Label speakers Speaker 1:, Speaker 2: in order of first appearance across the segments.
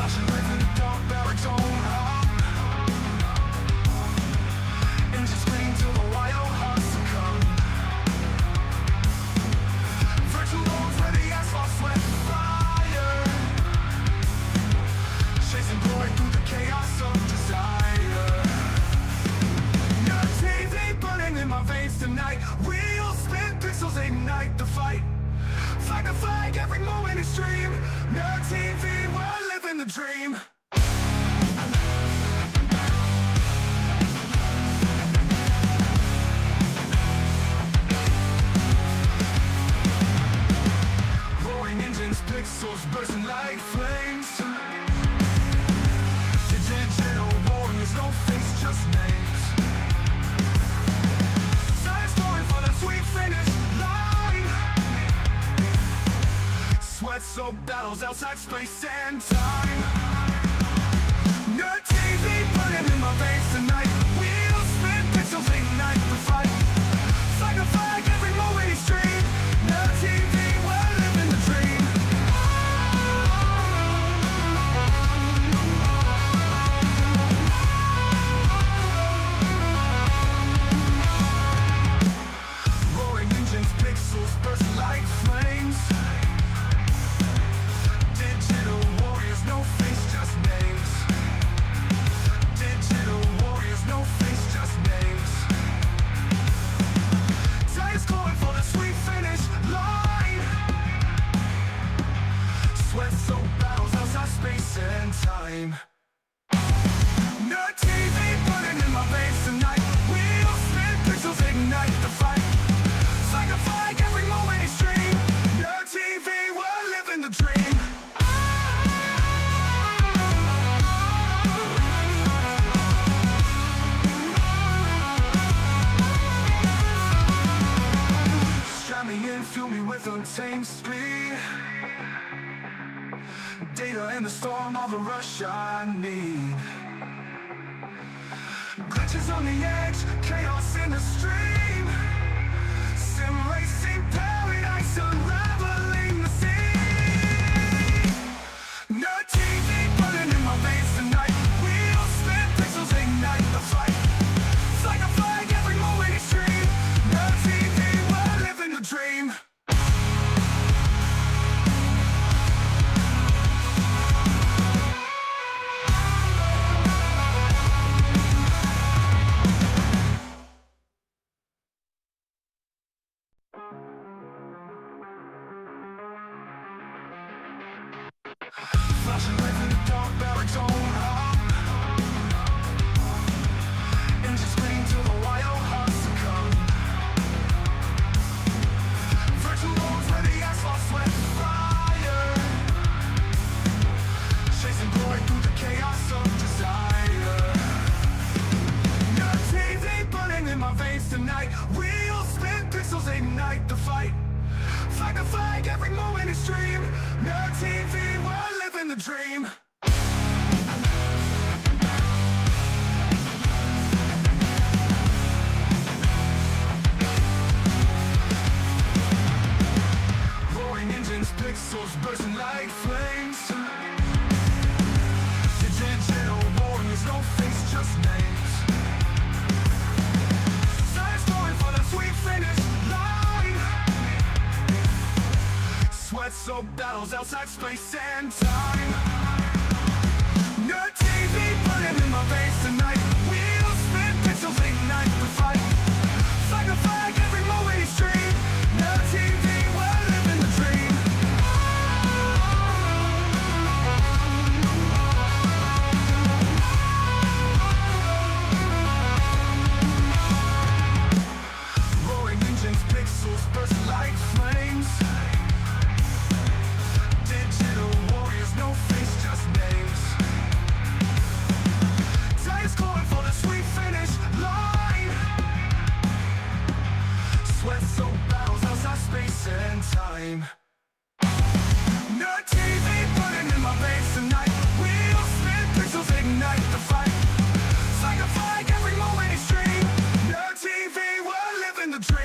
Speaker 1: Flashing lights in the dark baritone hum. Engines scream till the wild hearts succumb. Virtual loads where the asphalt sweat fire, chasing glory through the chaos of desire. Your TV burning in my veins tonight. Wheels spin, pixels ignite the fight. Flag to flag, every moment extreme. No TV, we're living the dream. Roaring engines, pixels bursting like flames. Digital warriors, no face, just names. Science going for the sweet finish line. Sweat-soaked battles outside space and time. Nerd TV burning in my veins tonight. Wheels spin, pixels ignite the fight. Flag to flag, every moment extreme. Nerd TV, we're living the dream. Roaring engines, pixels bursting like flames. Digital warriors, no face, just names. Digital warriors, no face, just names. Tires calling for the sweet finish line. Sweat-soaked battles outside space and time. Nerd TV burning in my veins tonight. Wheels spin, pixels ignite the fight. Flag to flag, every moment extreme. Nerd TV, we're living the dream. Strap me in, fuel me with untamed speed. Data in the storm, all the rush I need. Glitches on the edge, chaos in the stream. Sim racing paradise, unraveling the sea. Nerd TV burning in my veins tonight. Wheels spin, pixels ignite the fight. Flag to flag, every moment extreme. Nerd TV, we're living the dream. Flashing lights in the dark baritone hum. Engines scream till the wild hearts succumb. Virtual loads where the asphalt sweat fire, chasing glory through the chaos of desire. Your TV burning in my veins tonight. Wheels spin, pixels ignite the fight. Flag to flag, every moment extreme. Nerd TV, we're living the dream. Roaring engines, pixels bursting like flames. Digital warriors, no face, just names. Science going for the sweet finish line. Sweat-soaked battles outside space and time. Nerd TV burning in my veins tonight. Wheels spin, pixels ignite the fight. Flag to flag, every moment extreme. Nerd TV, we're living the dream. Roaring engines, pixels bursting like flames. Digital warriors, no face, just names. Tires calling for the sweet finish line. Sweat-soaked battles outside space and time. Nerd TV burning in my veins tonight. Wheels spin, pixels ignite the fight. Flag to flag, every moment extreme. Nerd TV, we're living the dream.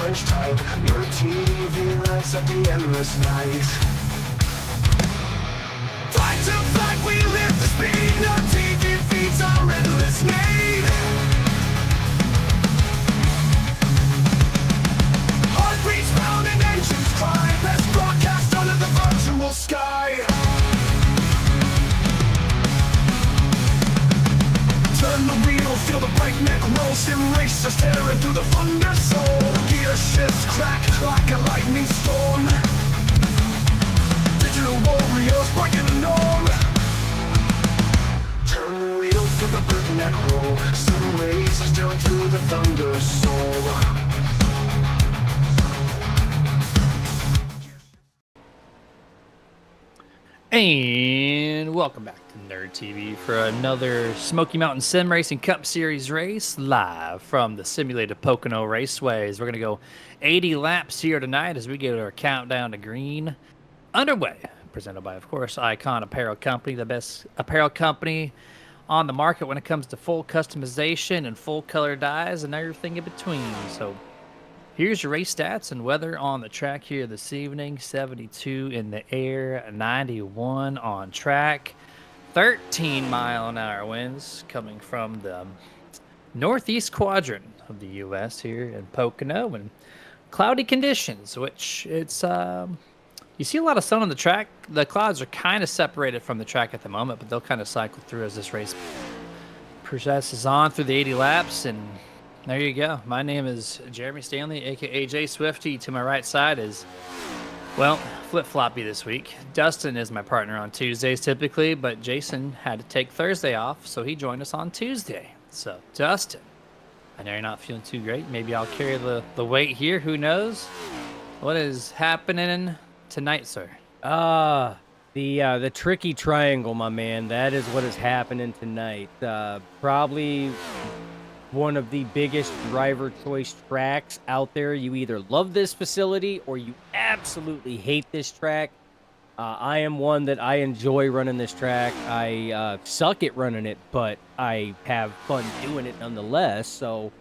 Speaker 1: crunch time. Your TV lights up the endless night. Fight to fight, we live the speed. No TV feeds our endless need. Heartbeats pound and engines cry. Best broadcast under the virtual sky. Turn the wheel, feel the breakneck roll. Sim racers tearing through the thunder soul. Gear shifts crack like a lightning storm. Digital warriors breaking the norm. Turn the wheel, feel the breakneck roll. Sim racers tearing through the thunder soul.
Speaker 2: And welcome back to Nerd TV for another Smoky Mountain Sim Racing Cup Series race live from the simulated Pocono Raceways. We're going to go 80 laps here tonight as we get our countdown to green underway. Presented by, of course, Icon Apparel Company, the best apparel company on the market when it comes to full customization and full color dyes and everything in between. So here's your race stats and weather on the track here this evening. 72 in the air, 91 on track, 13-mile-an-hour winds coming from the northeast quadrant of the U.S. here in Pocono, and cloudy conditions, which it's you see a lot of sun on the track. The clouds are kind of separated from the track at the moment, but they'll kind of cycle through as this race progresses on through the 80 laps. And there you go. My name is Jeremy Stanley, a.k.a. Jay Swifty. To my right side is, well, flip-floppy this week. Dustin is my partner on Tuesdays typically, but Jason had to take Thursday off, so he joined us on Tuesday. So, Dustin, I know you're not feeling too great. Maybe I'll carry the weight here. Who knows? What is happening tonight, sir?
Speaker 3: The tricky triangle, my man. That is what is happening tonight. Probably one of the biggest driver choice tracks out there. You either love this facility or you absolutely hate this track. I am one that I enjoy running this track. I suck at running it, but I have fun doing it nonetheless. So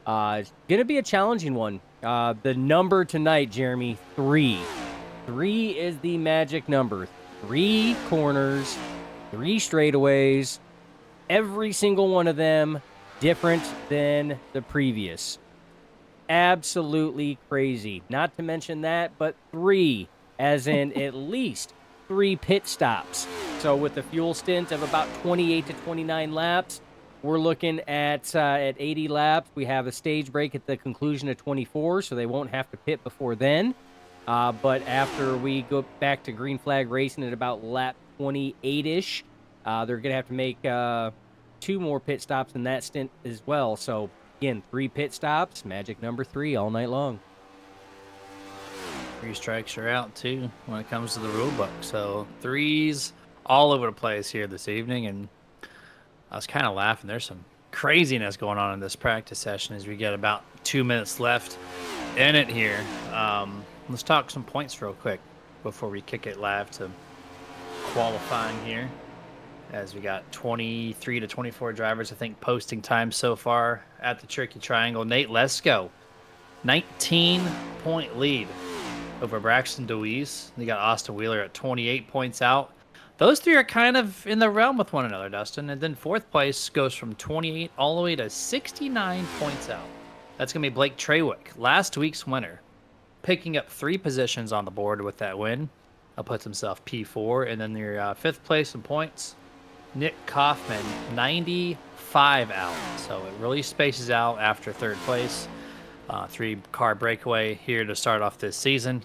Speaker 3: it's going to be a challenging one. The number tonight, Jeremy, 3. 3 is the magic number. 3 corners, 3 straightaways, every single one of them different than the previous. Absolutely crazy. Not to mention that, but 3, as in at least 3 pit stops. So with the fuel stint of about 28 to 29 laps, we're looking at 80 laps. We have a stage break at the conclusion of 24, so they won't have to pit before then. But after we go back to green flag racing at about lap 28-ish, they're going to have to make 2 more pit stops in that stint as well. So, again, 3 pit stops, magic number 3 all night long.
Speaker 2: 3 strikes are out, too, when it comes to the rule book. So, 3s all over the place here this evening. And I was kind of laughing. There's some craziness going on in this practice session as we get about 2 minutes left in it here. Let's talk some points real quick before we kick it live to qualifying here, as we got 23 to 24 drivers, I think, posting time so far at the Tricky Triangle. Nate Lesko, 19-point lead over Braxton DeWeese. They got Austin Wheeler at 28 points out. Those 3 are kind of in the realm with one another, Dustin. And then 4th place goes from 28 all the way to 69 points out. That's going to be Blake Trawick, last week's winner, picking up 3 positions on the board with that win. Puts himself P4. And then your 5th place in points, Nick Kaufman, 95 out. So it really spaces out after 3rd place. 3-car breakaway here to start off this season.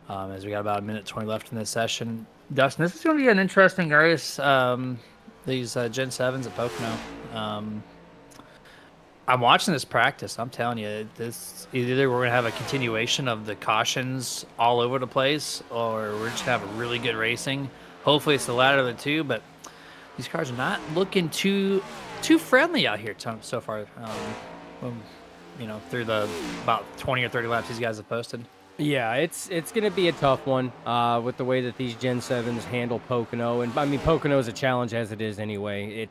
Speaker 2: As we got about 1:20 left in this session. Dustin, this is going to be an interesting race. These Gen 7s at Pocono. I'm watching this practice. I'm telling you, this either we're going to have a continuation of the cautions all over the place, or we're just going to have a really good racing. Hopefully it's the latter of the two, but these cars are not looking too friendly out here so far. Through the about 20 or 30 laps these guys have posted.
Speaker 3: Yeah, it's going to be a tough one with the way that these Gen 7s handle Pocono. And, I mean, Pocono is a challenge as it is anyway.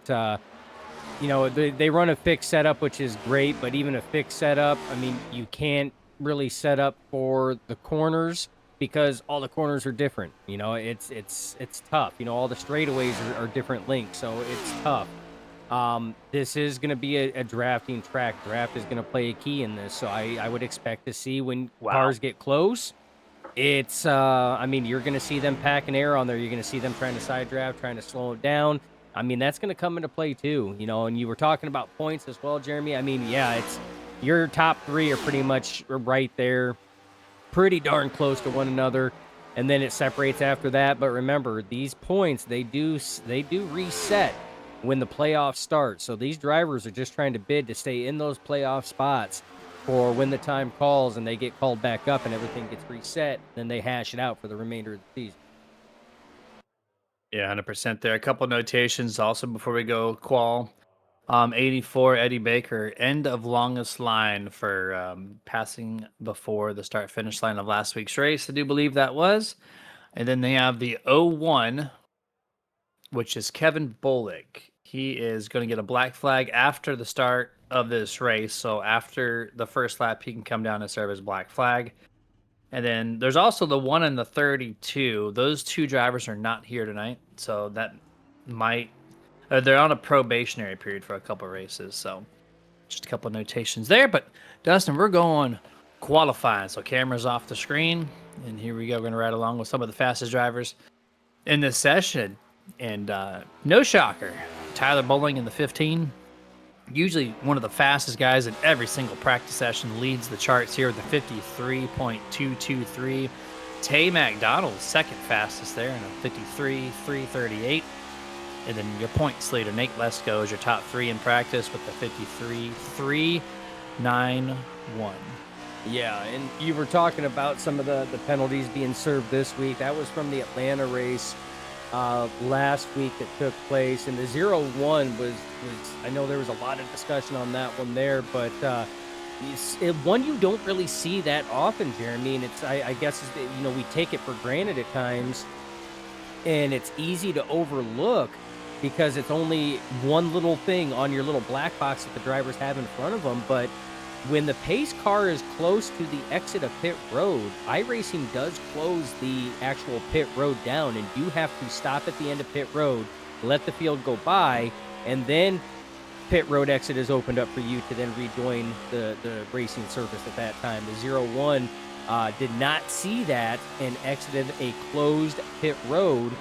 Speaker 3: They run a fixed setup, which is great, but even a fixed setup, I mean, you can't really set up for the corners because all the corners are different. You know, it's tough. You know, all the straightaways are different links, so it's tough. This is going to be a drafting track. Draft is going to play a key in this, so I would expect to see when cars get close. It's, I mean, you're going to see them packing air on there. You're going to see them trying to side draft, trying to slow it down. I mean, that's going to come into play too, you know, and you were talking about points as well, Jeremy. I mean, yeah, it's your top three are pretty much right there, pretty darn close to one another. And then it separates after that. But remember, these points, they do reset when the playoffs start. So these drivers are just trying to bid to stay in those playoff spots for when the time calls and they get called back up and everything gets reset. Then they hash it out for the remainder of the season.
Speaker 2: Yeah, 100% there. A couple notations also before we go qual. 84 Eddie Baker, end of longest line for passing before the start finish line of last week's race. I do believe that was. And then they have the 01, which is Kevin Bullock. He is going to get a black flag after the start of this race. So after the first lap, he can come down and serve as black flag. And then there's also the 1 and the 32. Those two drivers are not here tonight. So that might... they're on a probationary period for a couple races. So just a couple of notations there. But Dustin, we're going qualifying. So cameras off the screen. And here we go. We're going to ride along with some of the fastest drivers in this session. And no shocker, Tyler Bowling in the 15. Usually one of the fastest guys in every single practice session, leads the charts here with the 53.223. Tay McDonald, second fastest there in a 53.338. And then your points leader, Nate Lesko, is your top three in practice with the 53.391.
Speaker 3: Yeah, and you were talking about some of the penalties being served this week. That was from the Atlanta race last week that took place, and the 0-1 was I know there was a lot of discussion on that one there, but one you don't really see that often, Jeremy, and it's I guess is that, you know, we take it for granted at times, and it's easy to overlook because it's only one little thing on your little black box that the drivers have in front of them. But when the pace car is close to the exit of pit road, iRacing does close the actual pit road down, and you have to stop at the end of pit road, let the field go by, and then pit road exit is opened up for you to then rejoin the racing surface at that time. The 0-1 did not see that and exited a closed pit road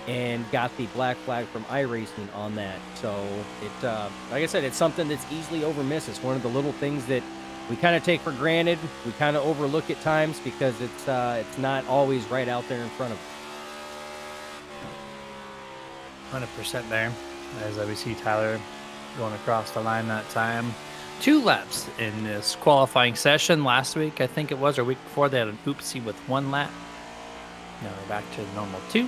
Speaker 3: and got the black flag from iRacing on that. So it, like I said, it's something that's easily overmissed. It's one of the little things that we kind of take for granted. We kind of overlook at times because it's not always right out there in front of us.
Speaker 2: 100% there. As we see Tyler going across the line that time. 2 laps in this qualifying session. Last week, I think it was, or week before, they had an oopsie with 1 lap. Now we're back to normal 2.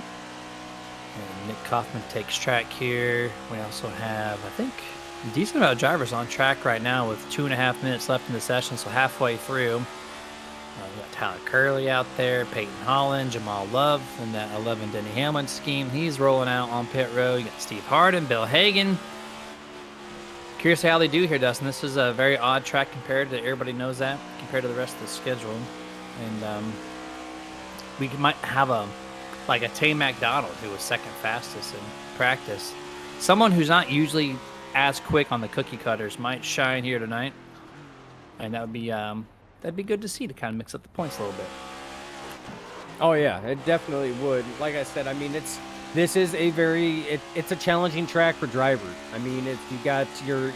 Speaker 2: And Nick Kaufman takes track here. We also have, I think, a decent amount of drivers on track right now with 2.5 minutes left in the session, so halfway through. We got Tyler Curley out there, Peyton Holland, Jamal Love in that 11 Denny Hamlin scheme. He's rolling out on pit road. You got Steve Harden, Bill Hagan. Curious how they do here, Dustin. This is a very odd track compared to, everybody knows that, compared to the rest of the schedule. And we might have like a Tay McDonald, who was second fastest in practice. Someone who's not usually as quick on the cookie cutters might shine here tonight. And that'd be good to see, to kind of mix up the points a little bit.
Speaker 3: Oh yeah, it definitely would. Like I said, I mean, this is a it's a challenging track for drivers. I mean, you got your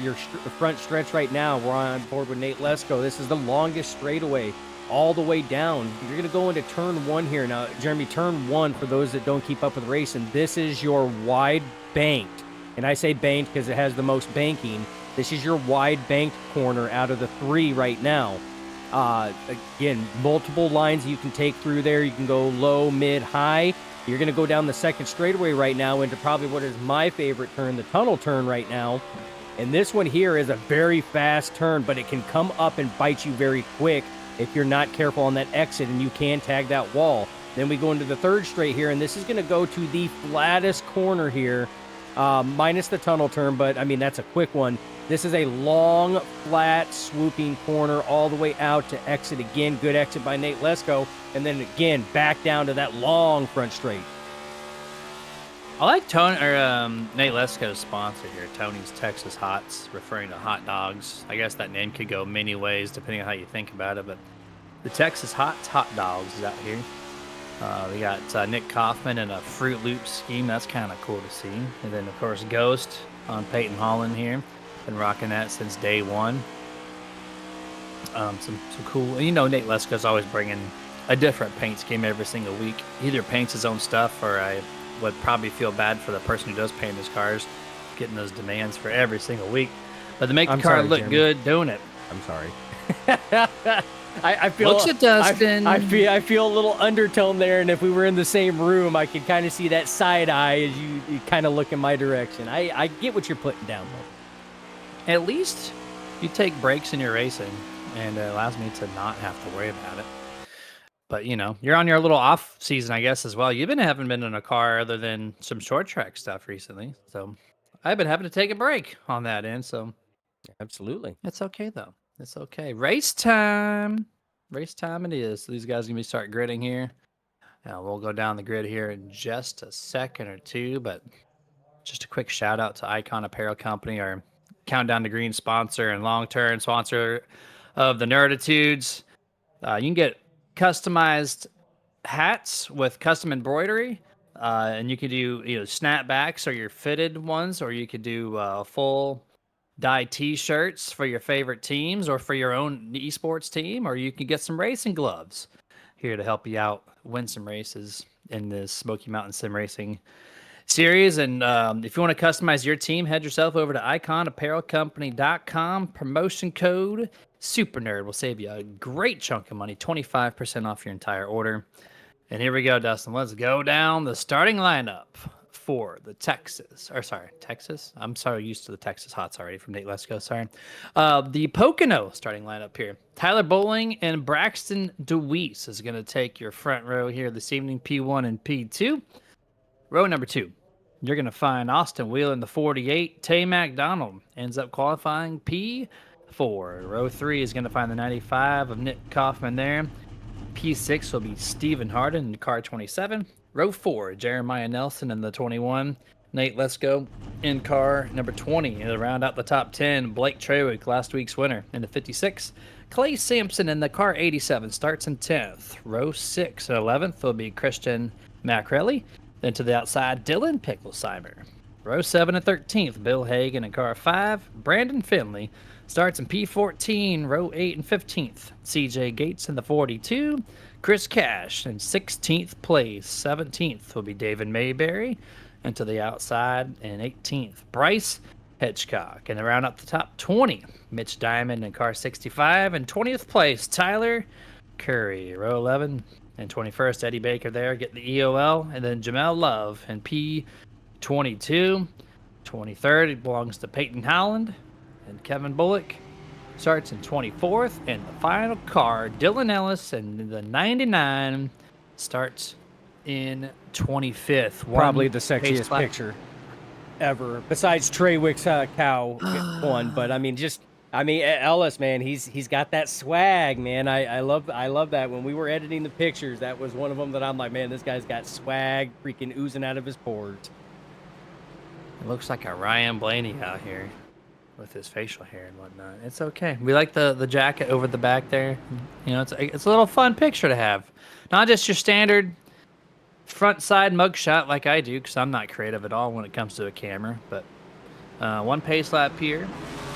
Speaker 3: front stretch right now. We're on board with Nate Lesko. This is the longest straightaway all the way down. You're going to go into turn 1 here. Now, Jeremy, turn 1, for those that don't keep up with racing, this is your wide banked. And I say banked because it has the most banking. This is your wide banked corner out of the 3 right now. Again, multiple lines you can take through there. You can go low, mid, high. You're going to go down the second straightaway right now into probably what is my favorite turn, the tunnel turn right now. And this one here is a very fast turn, but it can come up and bite you very quick if you're not careful on that exit, and you can tag that wall. Then we go into the third straight here, and this is going to go to the flattest corner here minus the tunnel turn, but I mean, that's a quick one. This is a long, flat, swooping corner all the way out to exit again. Good exit by Nate Lesko. And then again, back down to that long front straight.
Speaker 2: I like Nate Lesko's sponsor here, Tony's Texas Hots, referring to hot dogs. I guess that name could go many ways depending on how you think about it, but the Texas Hots hot dogs is out here. We got Nick Kaufman in a Fruit Loop scheme. That's kind of cool to see. And then, of course, Ghost on Peyton Holland here. Been rocking that since day one. Some cool. You know, Nate Lesko's always bringing a different paint scheme every single week. He either paints his own stuff, or I would probably feel bad for the person who does paint his cars, getting those demands for every single week. But to make the car look good, doing it.
Speaker 3: I'm sorry. I feel.
Speaker 2: Looks at Dustin.
Speaker 3: I feel a little undertone there, and if we were in the same room, I could kind of see that side eye as you kind of look in my direction. I get what you're putting down, though.
Speaker 2: At least you take breaks in your racing, and it allows me to not have to worry about it. But, you know, you're on your little off season, I guess, as well. Haven't been in a car other than some short track stuff recently. So I've been having to take a break on that end. So
Speaker 3: absolutely.
Speaker 2: It's okay, though. It's okay. Race time. Race time it is. So these guys are going to start gridding here. Now, we'll go down the grid here in just a second or two. But just a quick shout out to Icon Apparel Company, our Countdown to Green sponsor and long-term sponsor of the Nerditudes. You can get customized hats with custom embroidery, and you can do snapbacks or your fitted ones, or you could do full dye t-shirts for your favorite teams or for your own esports team, or you can get some racing gloves here to help you out win some races in this Smoky Mountain Sim Racing series. And if you want to customize your team, head yourself over to iconapparelcompany.com. Promotion code SuperNerd will save you a great chunk of money, 25% off your entire order. And here we go, Dustin. Let's go down the starting lineup for the Texas. I'm so used to the Texas Hots already from Nate Lesko. Sorry. The Pocono starting lineup here. Tyler Bowling and Braxton DeWeese is going to take your front row here this evening, P1 and P2. Row number 2. You're going to find Austin Wheeler in the 48. Tay McDonald ends up qualifying P4. Row 3 is going to find the 95 of Nick Kaufman there. P6 will be Stephen Harden in car 27. Row 4, Jeremiah Nelson in the 21. Nate Lesko in car number 20. And to round out the top 10, Blake Treywick, last week's winner, in the 56. Clay Sampson in the car 87 starts in 10th. Row 6 and 11th will be Christian Macrelli. Then to the outside, Dylan Picklesheimer. Row 7 and 13th, Bill Hagan in car 5. Brandon Finley starts in P14. Row 8 and 15th, CJ Gates in the 42. Chris Cash in 16th place. 17th will be David Mayberry. And to the outside in 18th, Bryce Hitchcock. And to round up the top 20, Mitch Diamond in car 65. And 20th place, Tyler Curry. Row 11 and 21st, Eddie Baker there, get the EOL. And then Jamel Love in P22. 23rd, it belongs to Peyton Howland. And Kevin Bullock starts in 24th. And the final car, Dylan Ellis in the 99, starts in 25th.
Speaker 3: Probably the sexiest picture ever, besides Treywick's cow one. But I mean, Ellis, man, he's got that swag, man. I love that. When we were editing the pictures, that was one of them that I'm like, man, this guy's got swag freaking oozing out of his pores.
Speaker 2: It looks like a Ryan Blaney out here with his facial hair and whatnot. It's okay. We like the jacket over the back there. You know, it's a little fun picture to have. Not just your standard front side mugshot like I do, because I'm not creative at all when it comes to a camera. But one pace lap here.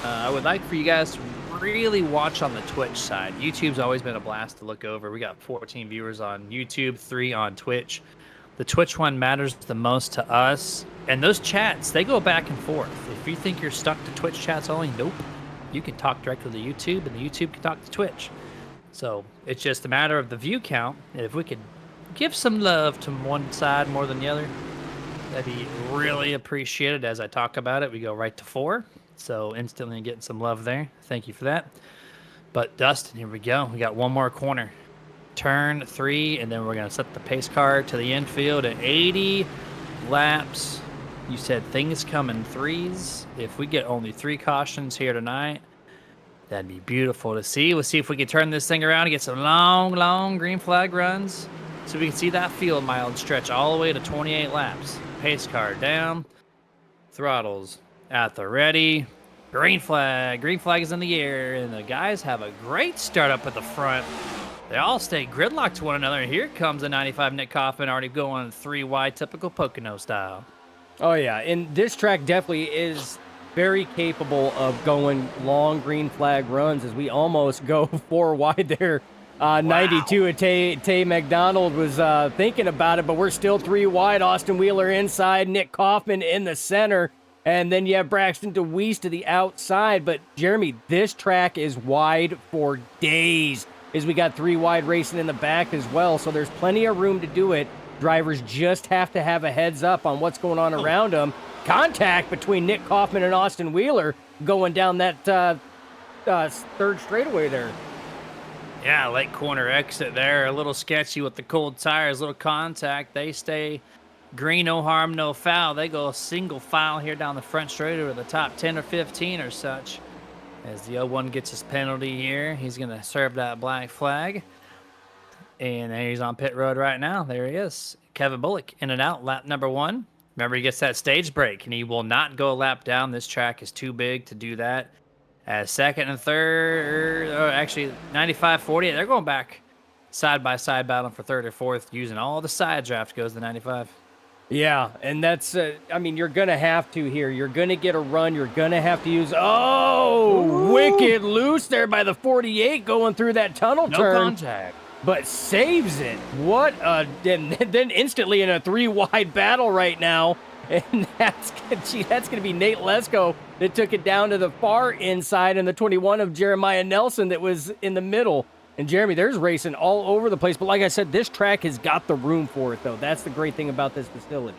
Speaker 2: I would like for you guys to really watch on the Twitch side. YouTube's always been a blast to look over. We got 14 viewers on YouTube, 3 on Twitch. The Twitch one matters the most to us. And those chats, they go back and forth. If you think you're stuck to Twitch chats only, nope. You can talk directly to YouTube, and the YouTube can talk to Twitch. So it's just a matter of the view count. And if we could give some love to one side more than the other, that'd be really appreciated. As I talk about it, we go right to 4. So instantly getting some love there. Thank you for that. But Dustin, here we go. We got one more corner. Turn 3, and then we're going to set the pace car to the infield at 80 laps You said things come in threes. If we get only 3 cautions here tonight, that'd be beautiful to see. We'll see if we can turn this thing around and get some long green flag runs. So we can see that field mileage stretch all the way to 28 laps. Pace car down. Throttles at the ready. Green flag. Green flag is in the air. And the guys have a great start up at the front. They all stay gridlocked to one another. And here comes the 95 Nick Kaufman already going 3 wide, typical Pocono style.
Speaker 3: Oh, yeah. And this track definitely is very capable of going long green flag runs as we almost go 4 wide there. 92 at Tay McDonald was thinking about it, but we're still 3 wide. Austin Wheeler inside, Nick Kaufman in the center, and then you have Braxton DeWeese to the outside. But Jeremy, this track is wide for days as we got 3 wide racing in the back as well, so there's plenty of room to do it. Drivers just have to have a heads up on what's going on around them. Contact between Nick Kaufman and Austin Wheeler going down that third straightaway there.
Speaker 2: Yeah, late corner exit there. A little sketchy with the cold tires, little contact. They stay green, no harm, no foul. They go single file here down the front straightaway to the top 10 or 15 or such. As the 0-1 gets his penalty here, he's going to serve that black flag. And there he's on pit road right now. There he is. Kevin Bullock in and out, lap number 1. Remember, he gets that stage break, and he will not go a lap down. This track is too big to do that. As second and third, or actually 95, 48, they're going back side by side battling for third or fourth, using all the side draft goes to 95.
Speaker 3: Yeah, and that's, I mean, you're going to have to here. You're going to get a run. You're going to have to use, wicked loose there by the 48 going through that tunnel turn.
Speaker 2: No contact.
Speaker 3: But saves it. What a, then instantly in a 3 wide battle right now. And that's going to be Nate Lesko that took it down to the far inside, and the 21 of Jeremiah Nelson that was in the middle. And Jeremy, there's racing all over the place. But like I said, this track has got the room for it, though. That's the great thing about this facility.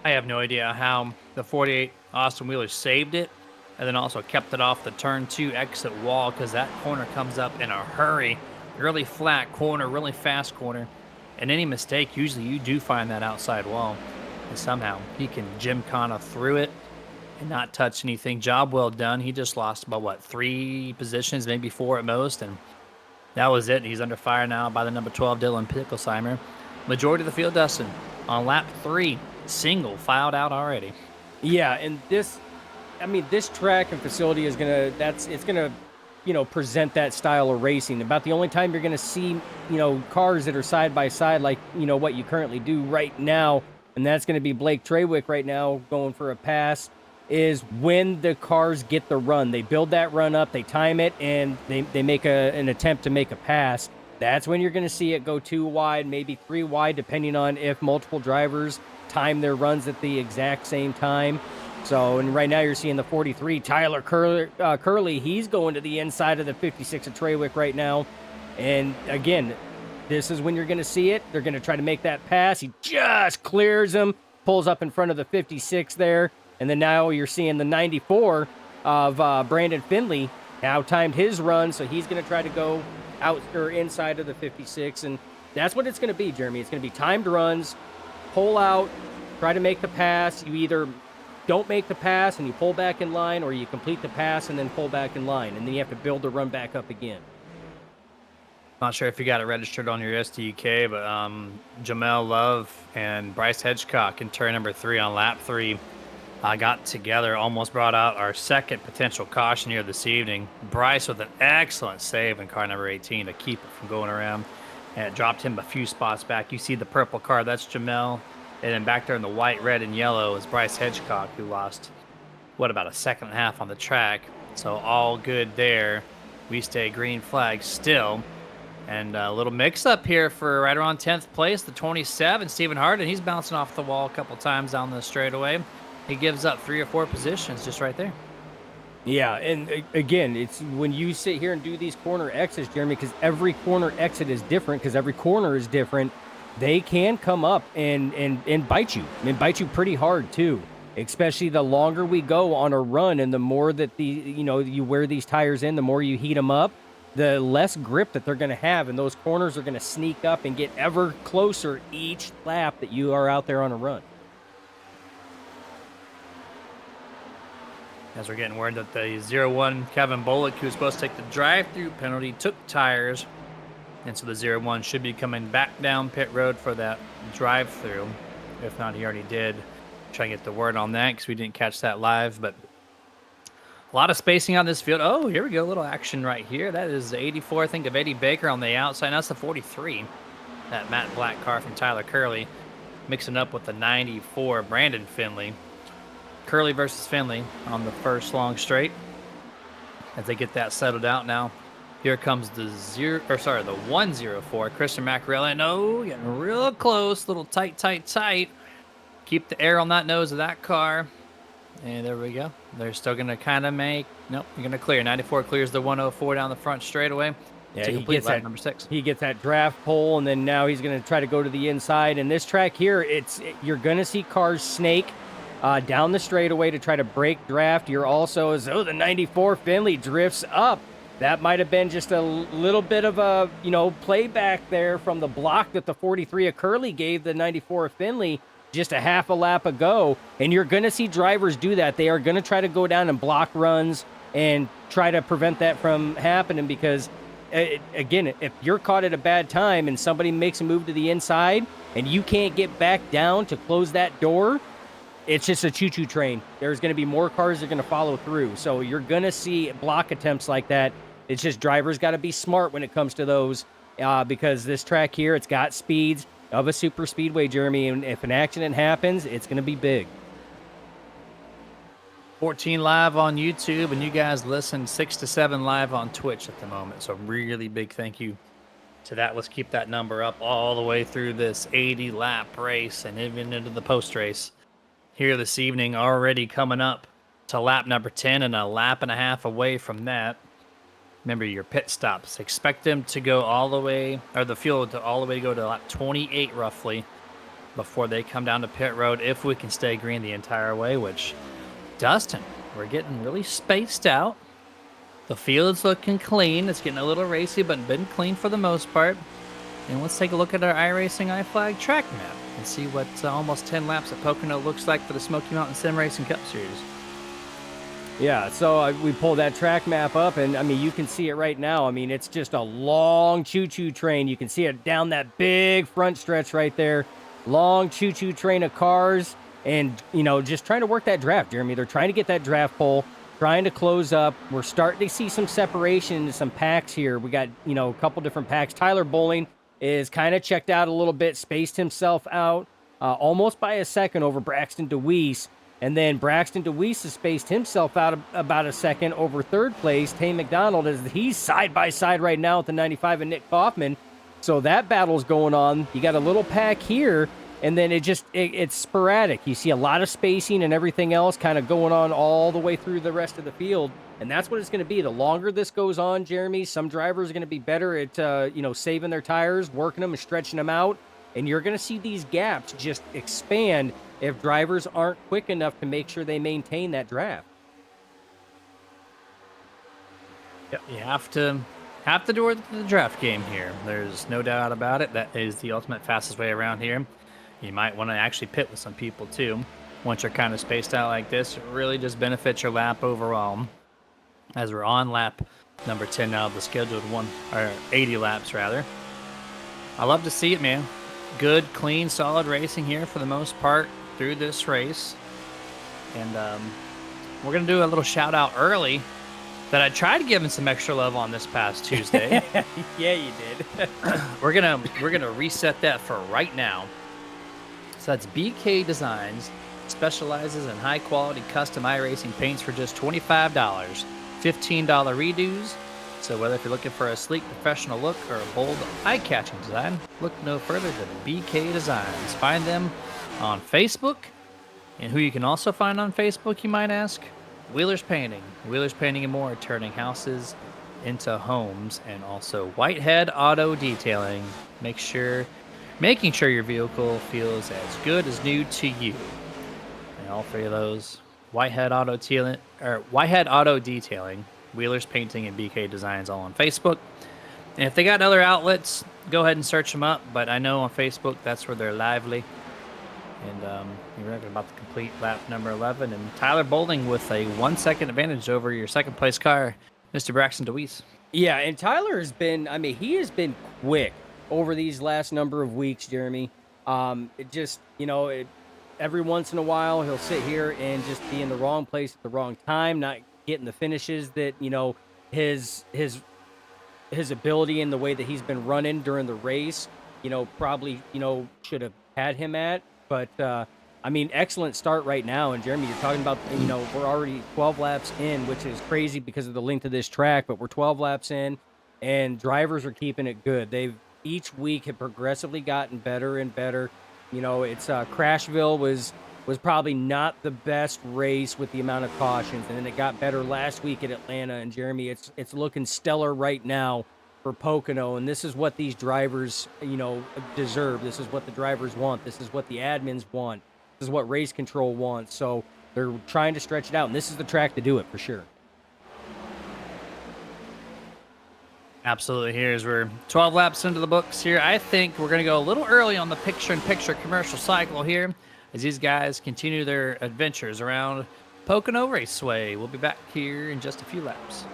Speaker 2: I have no idea how the 48 Austin Wheeler saved it and then also kept it off the turn 2 exit wall, because that corner comes up in a hurry. Really flat corner, really fast corner. And any mistake, usually you do find that outside wall. And somehow he can gymkhana through it and not touch anything. Job well done. He just lost about, 3 positions, maybe 4 at most. And that was it. He's under fire now by the number 12, Dylan Picklesheimer. Majority of the field, Dustin, on lap 3, single filed out already.
Speaker 3: Yeah, and this track and facility is going to, present that style of racing. About the only time you're going to see, cars that are side by side like, what you currently do right now, and that's going to be Blake Traywick right now going for a pass, is when the cars get the run. They build that run up, they time it, and they make an attempt to make a pass. That's when you're going to see it go 2 wide, maybe 3 wide, depending on if multiple drivers time their runs at the exact same time. So, and right now you're seeing the 43, Tyler Curley. He's going to the inside of the 56 of Traywick right now. And again, this is when you're going to see it. They're going to try to make that pass. He just clears him, pulls up in front of the 56 there. And then now you're seeing the 94 of Brandon Finley now timed his run. So he's going to try to go out or inside of the 56. And that's what it's going to be, Jeremy. It's going to be timed runs, pull out, try to make the pass. You either don't make the pass and you pull back in line, or you complete the pass and then pull back in line, and then you have to build the run back up again.
Speaker 2: Not sure if you got it registered on your SDK, but Jamel Love and Bryce Hedgecock in turn number 3 on lap 3 got together, almost brought out our second potential caution here this evening. Bryce with an excellent save in car number 18 to keep it from going around, and it dropped him a few spots back. You see the purple car, that's Jamel. And then back there in the white, red, and yellow is Bryce Hedgecock, who lost, about a second and a half on the track. So all good there. We stay green flag still. And a little mix-up here for right around 10th place, the 27, Stephen Harden. He's bouncing off the wall a couple times down the straightaway. He gives up 3 or 4 positions just right there.
Speaker 3: Yeah, and again, it's when you sit here and do these corner exits, Jeremy, because every corner exit is different, because every corner is different. They can come up and bite you, and bite you pretty hard too. Especially the longer we go on a run, and the more that you wear these tires in, the more you heat them up, the less grip that they're going to have, and those corners are going to sneak up and get ever closer each lap that you are out there on a run.
Speaker 2: As we're getting word that the 0-1 Kevin Bullock, who was supposed to take the drive-through penalty, took tires. And so the 0-1 should be coming back down pit road for that drive-through. If not, he already did. Try and get the word on that because we didn't catch that live. But a lot of spacing on this field. Oh, here we go. A little action right here. That is the 84, I think, of Eddie Baker on the outside. That's the 43. That matte black car from Tyler Curley. Mixing up with the 94 Brandon Finley. Curley versus Finley on the first long straight. As they get that settled out now. Here comes the 104, Christian Macarella. No, getting real close. Little tight. Keep the air on that nose of that car. And there we go. They're still going to kind of make... Nope, you're going to clear. 94 clears the 104 down the front straightaway.
Speaker 3: Yeah,
Speaker 2: he gets that number 6.
Speaker 3: He gets that draft pole, and then now he's going to try to go to the inside. And this track here, you're going to see cars snake down the straightaway to try to break draft. You're also, the 94 Finley drifts up. That might have been just a little bit of a, playback there from the block that the 43 of Curley gave the 94 of Finley just a half a lap ago. And you're going to see drivers do that. They are going to try to go down and block runs and try to prevent that from happening because, again, if you're caught at a bad time and somebody makes a move to the inside and you can't get back down to close that door, it's just a choo-choo train. There's going to be more cars that are going to follow through. So you're going to see block attempts like that. It's just drivers got to be smart when it comes to those because this track here, it's got speeds of a super speedway, Jeremy, and if an accident happens, it's going to be big.
Speaker 2: 14 live on YouTube, and you guys listen 6 to 7 live on Twitch at the moment. So really big thank you to that. Let's keep that number up all the way through this 80-lap race and even into the post-race here this evening. Already coming up to lap number 10 and a lap and a half away from that. Remember your pit stops. Expect them to go all the way, or the fuel to all the way go to lap 28 roughly before they come down to pit road if we can stay green the entire way, which, Dustin, we're getting really spaced out. The field's looking clean. It's getting a little racy, but been clean for the most part. And let's take a look at our iRacing iFlag track map and see what almost 10 laps at Pocono looks like for the Smoky Mountain Sim Racing Cup Series.
Speaker 3: Yeah, so we pulled that track map up, and, you can see it right now. It's just a long choo-choo train. You can see it down that big front stretch right there. Long choo-choo train of cars, and, just trying to work that draft, Jeremy. They're trying to get that draft pole, trying to close up. We're starting to see some separation into some packs here. We got, a couple different packs. Tyler Bowling is kind of checked out a little bit, spaced himself out almost by a second over Braxton DeWeese. And then Braxton DeWeese has spaced himself out about a second over third place. Tay McDonald, he's side by side right now with the 95 and Nick Kaufman. So that battle's going on. You got a little pack here, and then it's sporadic. You see a lot of spacing and everything else kind of going on all the way through the rest of the field. And that's what it's going to be. The longer this goes on, Jeremy, some drivers are going to be better at, saving their tires, working them and stretching them out. And you're going to see these gaps just expand if drivers aren't quick enough to make sure they maintain that draft.
Speaker 2: Yep, you have to do the draft game here. There's no doubt about it. That is the ultimate fastest way around here. You might want to actually pit with some people too. Once you're kind of spaced out like this, it really just benefits your lap overall. As we're on lap number 10 now, the scheduled 80 laps rather. I love to see it, man. Good, clean, solid racing here for the most part through this race. And we're going to do a little shout out early that I tried giving some extra love on this past Tuesday.
Speaker 3: Yeah, you did.
Speaker 2: We're gonna reset that for right now. So that's BK Designs, specializes in high quality custom iRacing paints for just $25, $15 redos. So whether if you're looking for a sleek professional look or a bold eye-catching design, look no further than BK Designs. Find them on Facebook. And who you can also find on Facebook, you might ask? Wheelers Painting. Wheelers Painting and More, turning houses into homes. And also Whitehead Auto Detailing. Making sure your vehicle feels as good as new to you. And all three of those, Whitehead Auto Detailing, Wheelers Painting, and BK Designs, all on Facebook. And if they got other outlets, go ahead and search them up. But I know on Facebook, that's where they're lively. And you're about to complete lap number 11. And Tyler Bolding with a 1 second advantage over your second place car, Mr. Braxton DeWeese.
Speaker 3: Yeah, and Tyler has been, I mean, he has been quick over these last number of weeks, Jeremy. It just, every once in a while he'll sit here and just be in the wrong place at the wrong time, not getting the finishes that, his ability and the way that he's been running during the race, probably, should have had him at. But, I mean, excellent start right now. And Jeremy, you're talking about, we're already 12 laps in, which is crazy because of the length of this track, but we're 12 laps in and drivers are keeping it good. They've each week have progressively gotten better and better. It's Crashville was probably not the best race with the amount of cautions. And then it got better last week at Atlanta. And Jeremy, it's looking stellar right now for Pocono, and this is what these drivers, deserve. This is what the drivers want. This is what the admins want. This is what race control wants. So they're trying to stretch it out, and this is the track to do it for sure.
Speaker 2: Absolutely. Here's we're 12 laps into the books here. I think we're going to go a little early on the picture-in-picture commercial cycle here as these guys continue their adventures around Pocono Raceway. We'll be back here in just a few laps.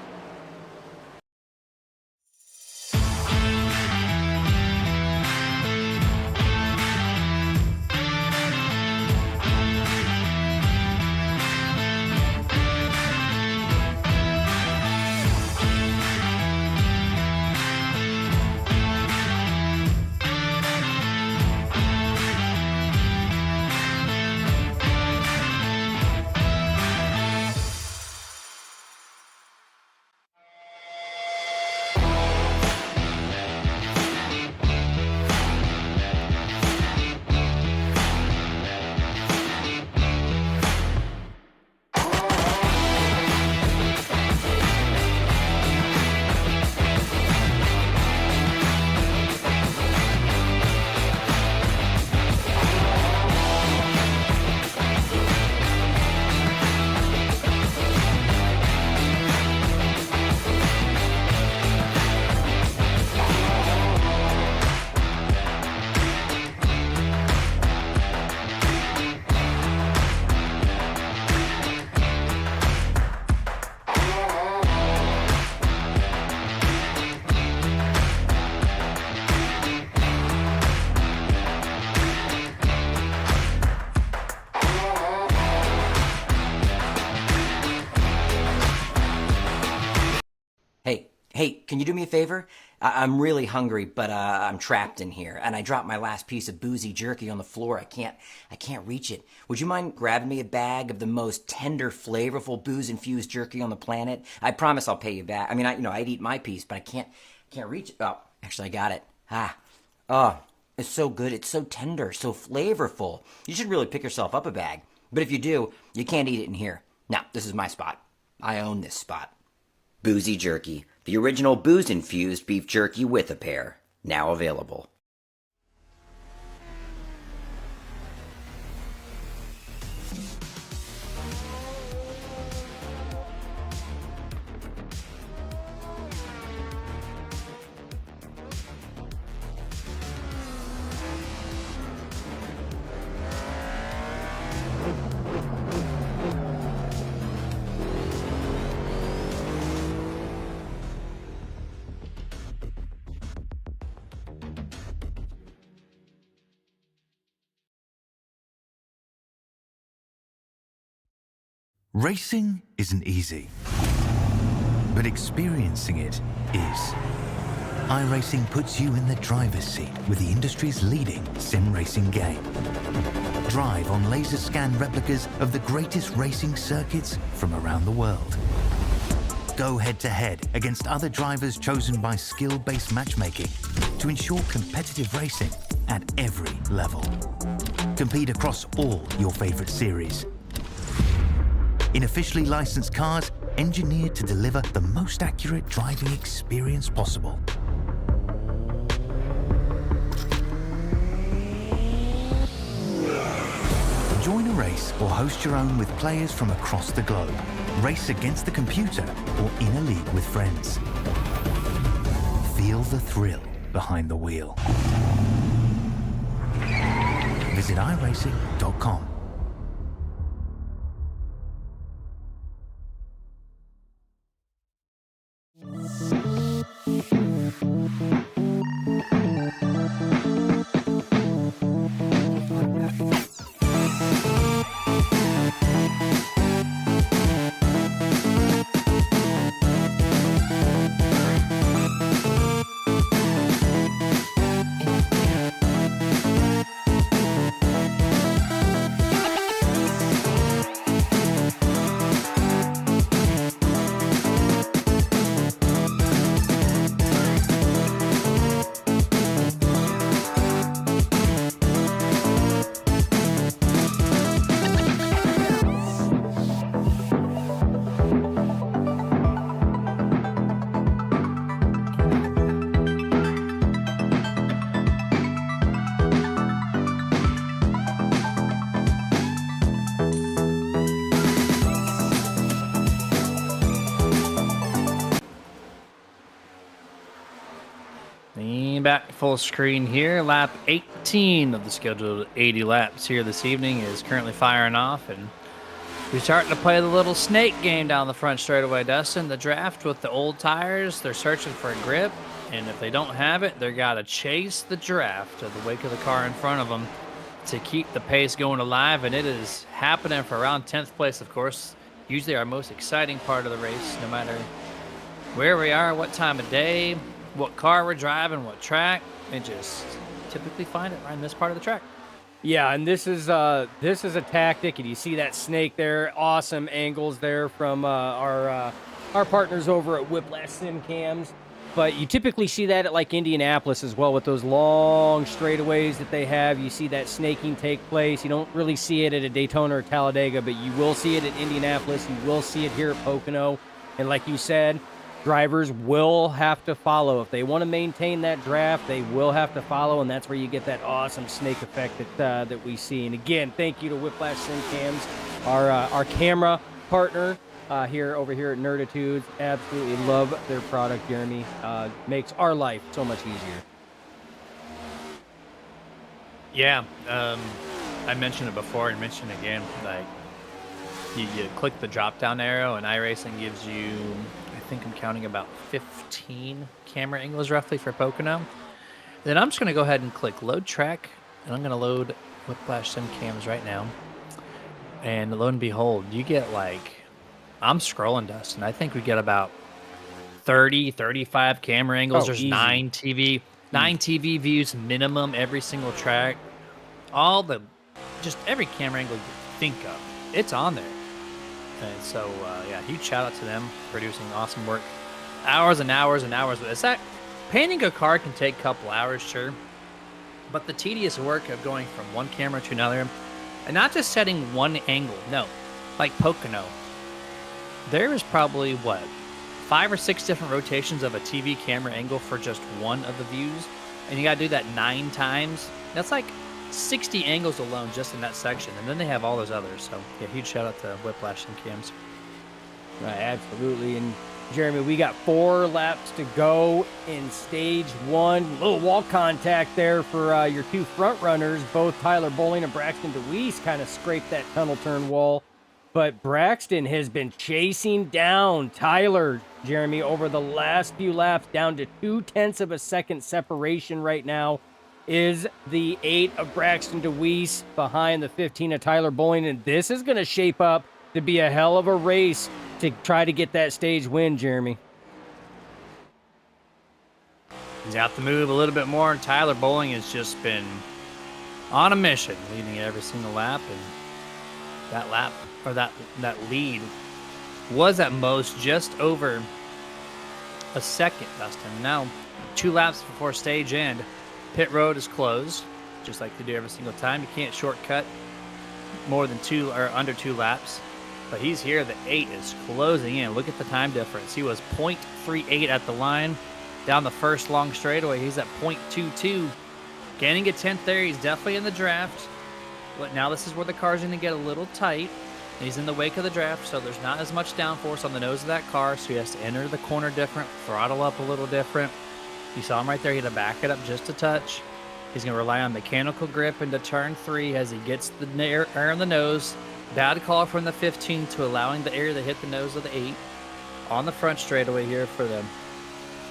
Speaker 4: Hey, can you do me a favor? I'm really hungry, but I'm trapped in here, and I dropped my last piece of boozy jerky on the floor. I can't reach it. Would you mind grabbing me a bag of the most tender, flavorful, booze-infused jerky on the planet? I promise I'll pay you back. I mean, I'd eat my piece, but I can't reach it. Oh, actually, I got it. Oh, it's so good. It's so tender, so flavorful. You should really pick yourself up a bag. But if you do, you can't eat it in here. Now, this is my spot. I own this spot. Boozy Jerky, the original booze-infused beef jerky with a pair, now available.
Speaker 5: Racing isn't easy, but experiencing it is. iRacing puts you in the driver's seat with the industry's leading sim racing game. Drive on laser scan replicas of the greatest racing circuits from around the world. Go head-to-head against other drivers chosen by skill-based matchmaking to ensure competitive racing at every level. Compete across all your favorite series. In officially licensed cars, engineered to deliver the most accurate driving experience possible. Join a race or host your own with players from across the globe. Race against the computer or in a league with friends. Feel the thrill behind the wheel. visit iRacing.com.
Speaker 2: Lean back full screen here. Lap 18 of the scheduled 80 laps here this evening is currently firing off, and we're starting to play the little snake game down the front straightaway, Dustin. The draft with the old tires, they're searching for a grip, and if they don't have it, they got to chase the draft of the wake of the car in front of them to keep the pace going alive, and it is happening for around 10th place, of course. Usually our most exciting part of the race, no matter where we are, what time of day, what car we're driving, what track, and just typically find it right in this part of the track.
Speaker 3: Yeah, and this is a tactic, and you see that snake there. Awesome angles there from our partners over at Whiplash Sim Cams. But you typically see that at like Indianapolis as well with those long straightaways that they have. You see that snaking take place. You don't really see it at a Daytona or Talladega, but you will see it at Indianapolis. You will see it here at Pocono. And like you said, drivers will have to follow. If they want to maintain that draft, they will have to follow, and that's where you get that awesome snake effect that we see. And again, thank you to Whiplash Sim Cams, our camera partner over here at Nerditudes. Absolutely love their product, Jeremy. Makes our life so much easier.
Speaker 2: Yeah, I mentioned it before and mentioned it again. Like you click the drop-down arrow, and iRacing gives you, I think I'm counting about 15 camera angles roughly for Pocono. Then I'm just going to go ahead and click load track, and I'm going to load Whiplash Sim Cams right now. And lo and behold, you get like, I'm scrolling, Dustin. I think we get about 30, 35 camera angles. There's
Speaker 3: easy.
Speaker 2: 9 TV views minimum every single track. Just every camera angle you think of, it's on there. And so, yeah, huge shout out to them for producing awesome work. Hours and hours and hours. It's that painting a car can take a couple hours, sure. But the tedious work of going from one camera to another, and not just setting one angle, no. Like Pocono, there is probably, 5 or 6 different rotations of a TV camera angle for just one of the views. And you got to do that 9 times. That's like 60 angles alone just in that section. And then they have all those others. So, yeah, huge shout out to Whiplash and Cams.
Speaker 3: Right, absolutely. And Jeremy, we got 4 laps to go in stage 1. Little wall contact there for your 2 front runners. Both Tyler Bowling and Braxton DeWeese kind of scraped that tunnel turn wall. But Braxton has been chasing down Tyler, Jeremy, over the last few laps, down to 0.2 of a second separation right now. Is the 8 of Braxton DeWeese behind the 15 of Tyler Bowling, and this is going to shape up to be a hell of a race to try to get that stage win, Jeremy.
Speaker 2: He's out to move a little bit more, and Tyler Bowling has just been on a mission, leading every single lap, and that lap, or that lead, was at most just over a second, Dustin. Now, 2 laps before stage end, pit road is closed, just like they do every single time. You can't shortcut more than 2 or under 2 laps. But he's here. The 8 is closing in. Look at the time difference. He was 0.38 at the line. Down the first long straightaway, he's at 0.22. Gaining a 10th there. He's definitely in the draft. But now this is where the car's going to get a little tight. He's in the wake of the draft, so there's not as much downforce on the nose of that car, so he has to enter the corner different, throttle up a little different. You saw him right there. He had to back it up just a touch. He's going to rely on mechanical grip into turn 3 as he gets the air on the nose. Bad call from the 15 to allowing the air to hit the nose of the 8 on the front straightaway here for the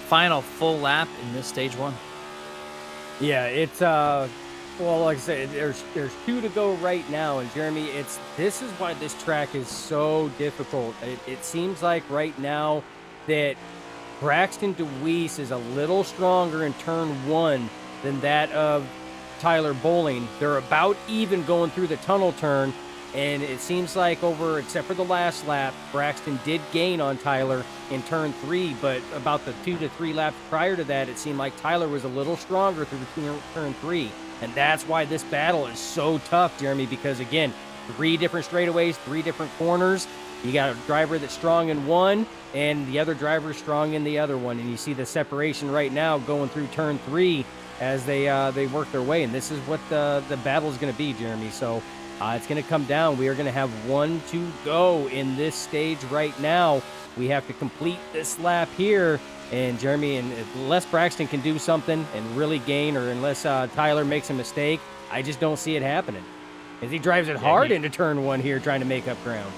Speaker 2: final full lap in this stage 1.
Speaker 3: Yeah, it's well, like I said, there's 2 to go right now, and Jeremy, this is why this track is so difficult. It seems like right now that Braxton DeWeese is a little stronger in turn 1 than that of Tyler Bowling. They're about even going through the tunnel turn, and it seems like except for the last lap, Braxton did gain on Tyler in turn 3, but about the 2 to 3 laps prior to that, it seemed like Tyler was a little stronger through the turn 3. And that's why this battle is so tough, Jeremy, because again, 3 different straightaways, 3 different corners. You got a driver that's strong in one, and the other driver is strong in the other one. And you see the separation right now going through turn 3 as they work their way. And this is what the battle is going to be, Jeremy. So it's going to come down. We are going to have 1 to go in this stage right now. We have to complete this lap here. And Jeremy, and unless Braxton can do something and really gain, or unless Tyler makes a mistake, I just don't see it happening. As he drives it hard into turn 1 here, trying to make up ground.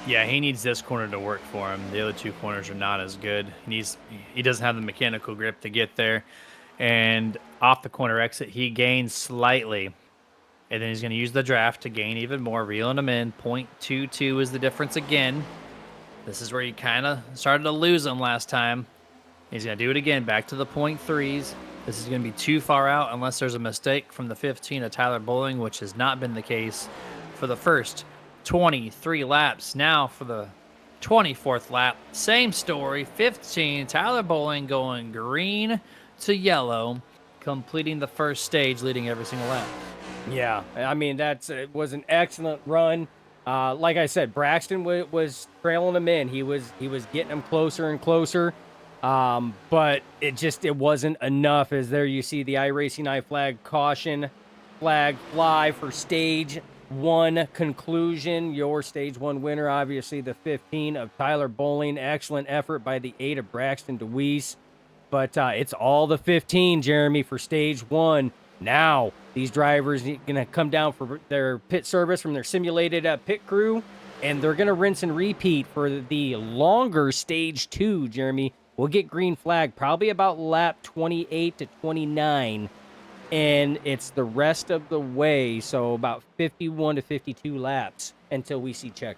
Speaker 2: Yeah, he needs this corner to work for him. The other 2 corners are not as good. He doesn't have the mechanical grip to get there. And off the corner exit, he gains slightly. And then he's going to use the draft to gain even more, reeling him in. 0.22 is the difference again. This is where he kind of started to lose him last time. He's going to do it again, back to the 0.3s. This is going to be too far out unless there's a mistake from the 15 of Tyler Bowling, which has not been the case for the first 23 laps. Now for the 24th lap, same story. 15, Tyler Bowling going green to yellow, completing the first stage, leading every single lap.
Speaker 3: Yeah, I mean, it was an excellent run. Like I said, Braxton was trailing him in. He was getting him closer and closer. But it wasn't enough, as there you see the iRacing iFlag caution flag fly for stage 1 conclusion. Your stage 1 winner, obviously the 15 of Tyler Bowling. Excellent effort by the 8 of Braxton DeWeese. But it's all the 15, Jeremy, for stage 1. Now, these drivers are going to come down for their pit service from their simulated pit crew, and they're going to rinse and repeat for the longer stage 2, Jeremy. We'll get green flag probably about lap 28 to 29, and it's the rest of the way, so about 51 to 52 laps until we see check.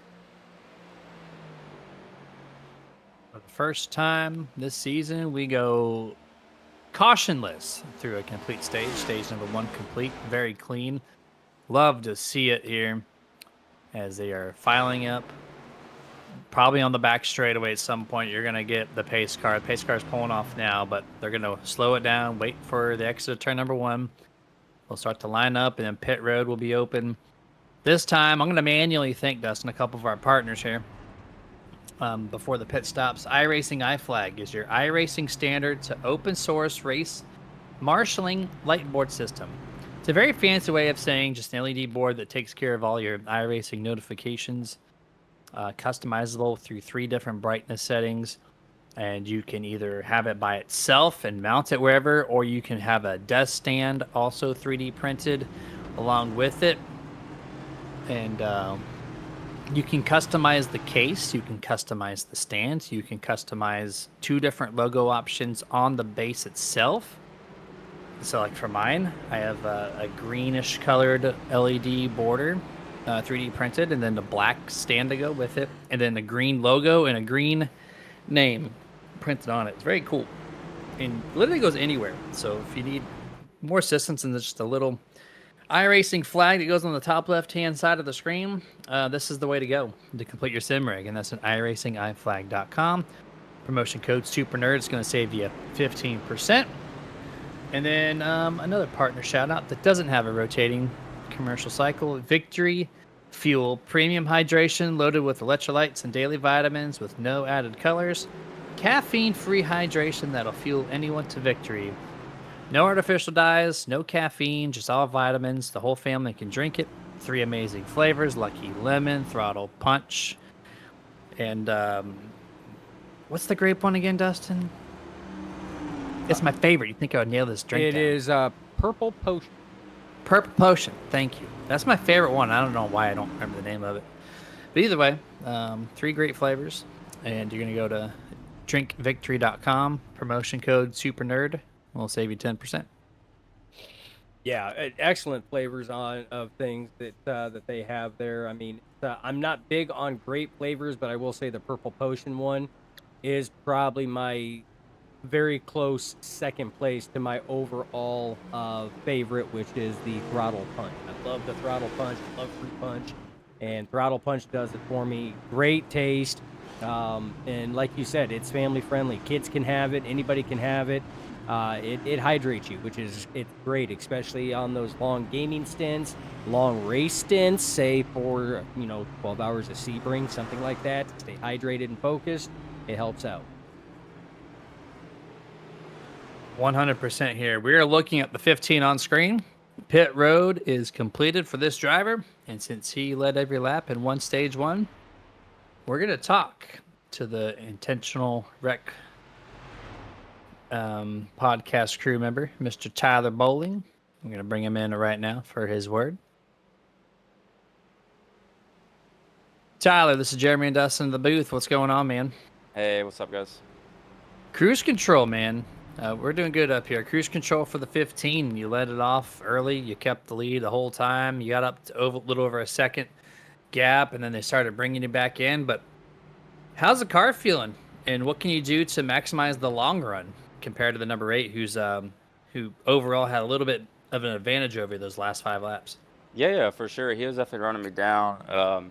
Speaker 2: For the first time this season, we go cautionless through a complete stage. Stage number 1 complete, very clean. Love to see it here as they are filing up. Probably on the back straightaway at some point, you're going to get the pace car. The pace car is pulling off now, but they're going to slow it down, wait for the exit of turn number 1. We'll start to line up, and then pit road will be open. This time, I'm going to manually thank Dustin, a couple of our partners here. Before the pit stops, iRacing iFlag is your iRacing standard to open source race marshalling light board system. It's a very fancy way of saying just an LED board that takes care of all your iRacing notifications, customizable through 3 different brightness settings, and you can either have it by itself and mount it wherever, or you can have a desk stand also 3D printed along with it. And you can customize the case, you can customize the stand, you can customize 2 different logo options on the base itself. So like for mine, I have a greenish colored LED border, 3D printed, and then the black stand to go with it, and then the green logo and a green name printed on it. It's very cool. And literally goes anywhere. So if you need more assistance than just a little iRacing flag that goes on the top left-hand side of the screen, this is the way to go to complete your sim rig, and that's at iRacingIFlag.com. Promotion code SuperNerd is going to save you 15%. And then another partner shout-out that doesn't have a rotating commercial cycle, Victory Fuel Premium Hydration loaded with electrolytes and daily vitamins with no added colors. Caffeine-free hydration that'll fuel anyone to victory. No artificial dyes, no caffeine, just all vitamins. The whole family can drink it. 3 amazing flavors, Lucky Lemon, Throttle Punch, and what's the grape one again, Dustin? It's my favorite. You think I would nail this drink
Speaker 3: It
Speaker 2: down.
Speaker 3: is Purple Potion.
Speaker 2: Purple Potion. Thank you. That's my favorite one. I don't know why I don't remember the name of it. But either way, 3 great flavors. And you're going to go to drinkvictory.com, promotion code SuperNerd. We'll save you 10%.
Speaker 3: Yeah, excellent flavors of things that they have there. I mean, I'm not big on grape flavors, but I will say the Purple Potion one is probably my very close second place to my overall favorite, which is the Throttle Punch. I love the Throttle Punch. I love Fruit Punch, and Throttle Punch does it for me. Great taste, and like you said, it's family friendly. Kids can have it. Anybody can have it. It hydrates you, which is it's great, especially on those long gaming stints, long race stints, say for 12 hours of Sebring, something like that. Stay hydrated and focused. It helps out.
Speaker 2: 100% here. We are looking at the 15 on screen. Pit road is completed for this driver, and since he led every lap and won stage 1, we're going to talk to the intentional wreck podcast crew member, Mr. Tyler Bowling. I'm going to bring him in right now for his word. Tyler, this is Jeremy and Dustin in the booth. What's going on, man?
Speaker 6: Hey, what's up, guys?
Speaker 2: Cruise control, man. We're doing good up here. Cruise control for the 15. You let it off early. You kept the lead the whole time. You got up to a little over a second gap, and then they started bringing you back in. But how's the car feeling? And what can you do to maximize the long run compared to the number 8, who overall had a little bit of an advantage over those last 5 laps?
Speaker 6: Yeah, for sure. He was definitely running me down.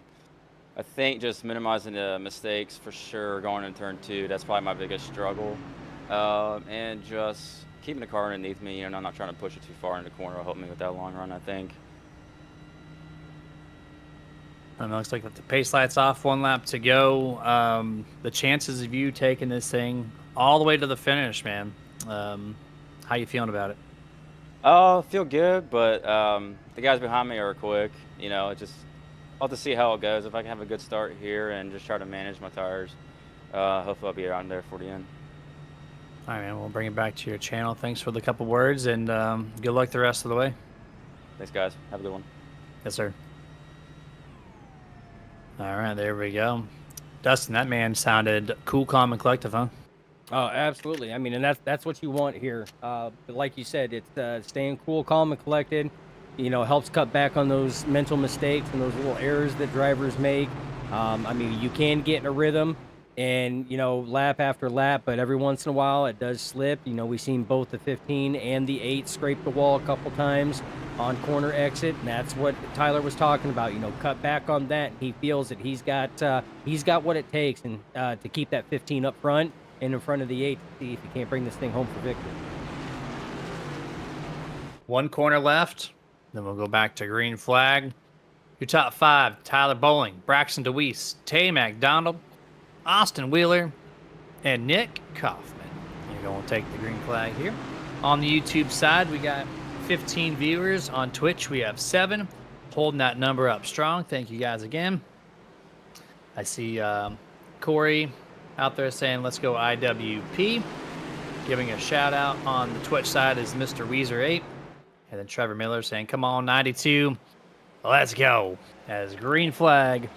Speaker 6: I think just minimizing the mistakes for sure going in turn 2. That's probably my biggest struggle. And just keeping the car underneath me, I'm not trying to push it too far in the corner will help me with that long run, I think.
Speaker 2: It looks like with the pace lights off, 1 lap to go. The chances of you taking this thing all the way to the finish, man. How you feeling about it?
Speaker 6: I feel good, but the guys behind me are quick. I'll have to see how it goes. If I can have a good start here and just try to manage my tires, hopefully I'll be around there for the end.
Speaker 2: All right, man. We'll bring it back to your channel. Thanks for the couple words, and good luck the rest of the way.
Speaker 6: Thanks, guys. Have a good one.
Speaker 2: Yes, sir. All right, there we go. Dustin, that man sounded cool, calm, and collective, huh?
Speaker 3: Oh, absolutely. I mean, and that's what you want here. But like you said, it's staying cool, calm, and collected. Helps cut back on those mental mistakes and those little errors that drivers make. I mean, you can get in a rhythm and, lap after lap, but every once in a while it does slip. We've seen both the 15 and the 8 scrape the wall a couple times on corner exit, and that's what Tyler was talking about. Cut back on that. He feels that he's got what it takes and to keep that 15 up front and in front of the 8 to see if he can't bring this thing home for victory.
Speaker 2: 1 corner left. Then we'll go back to green flag. Your top 5, Tyler Bowling, Braxton DeWeese, Tay McDonald, Austin Wheeler, and Nick Kaufman. You're going to take the green flag here. On the YouTube side, we got 15 viewers. On Twitch, we have 7. Holding that number up strong. Thank you guys again. I see Corey out there saying, let's go IWP. Giving a shout out on the Twitch side is Mr. Weezer8. And then Trevor Miller saying, come on, 92. Let's go. As green flag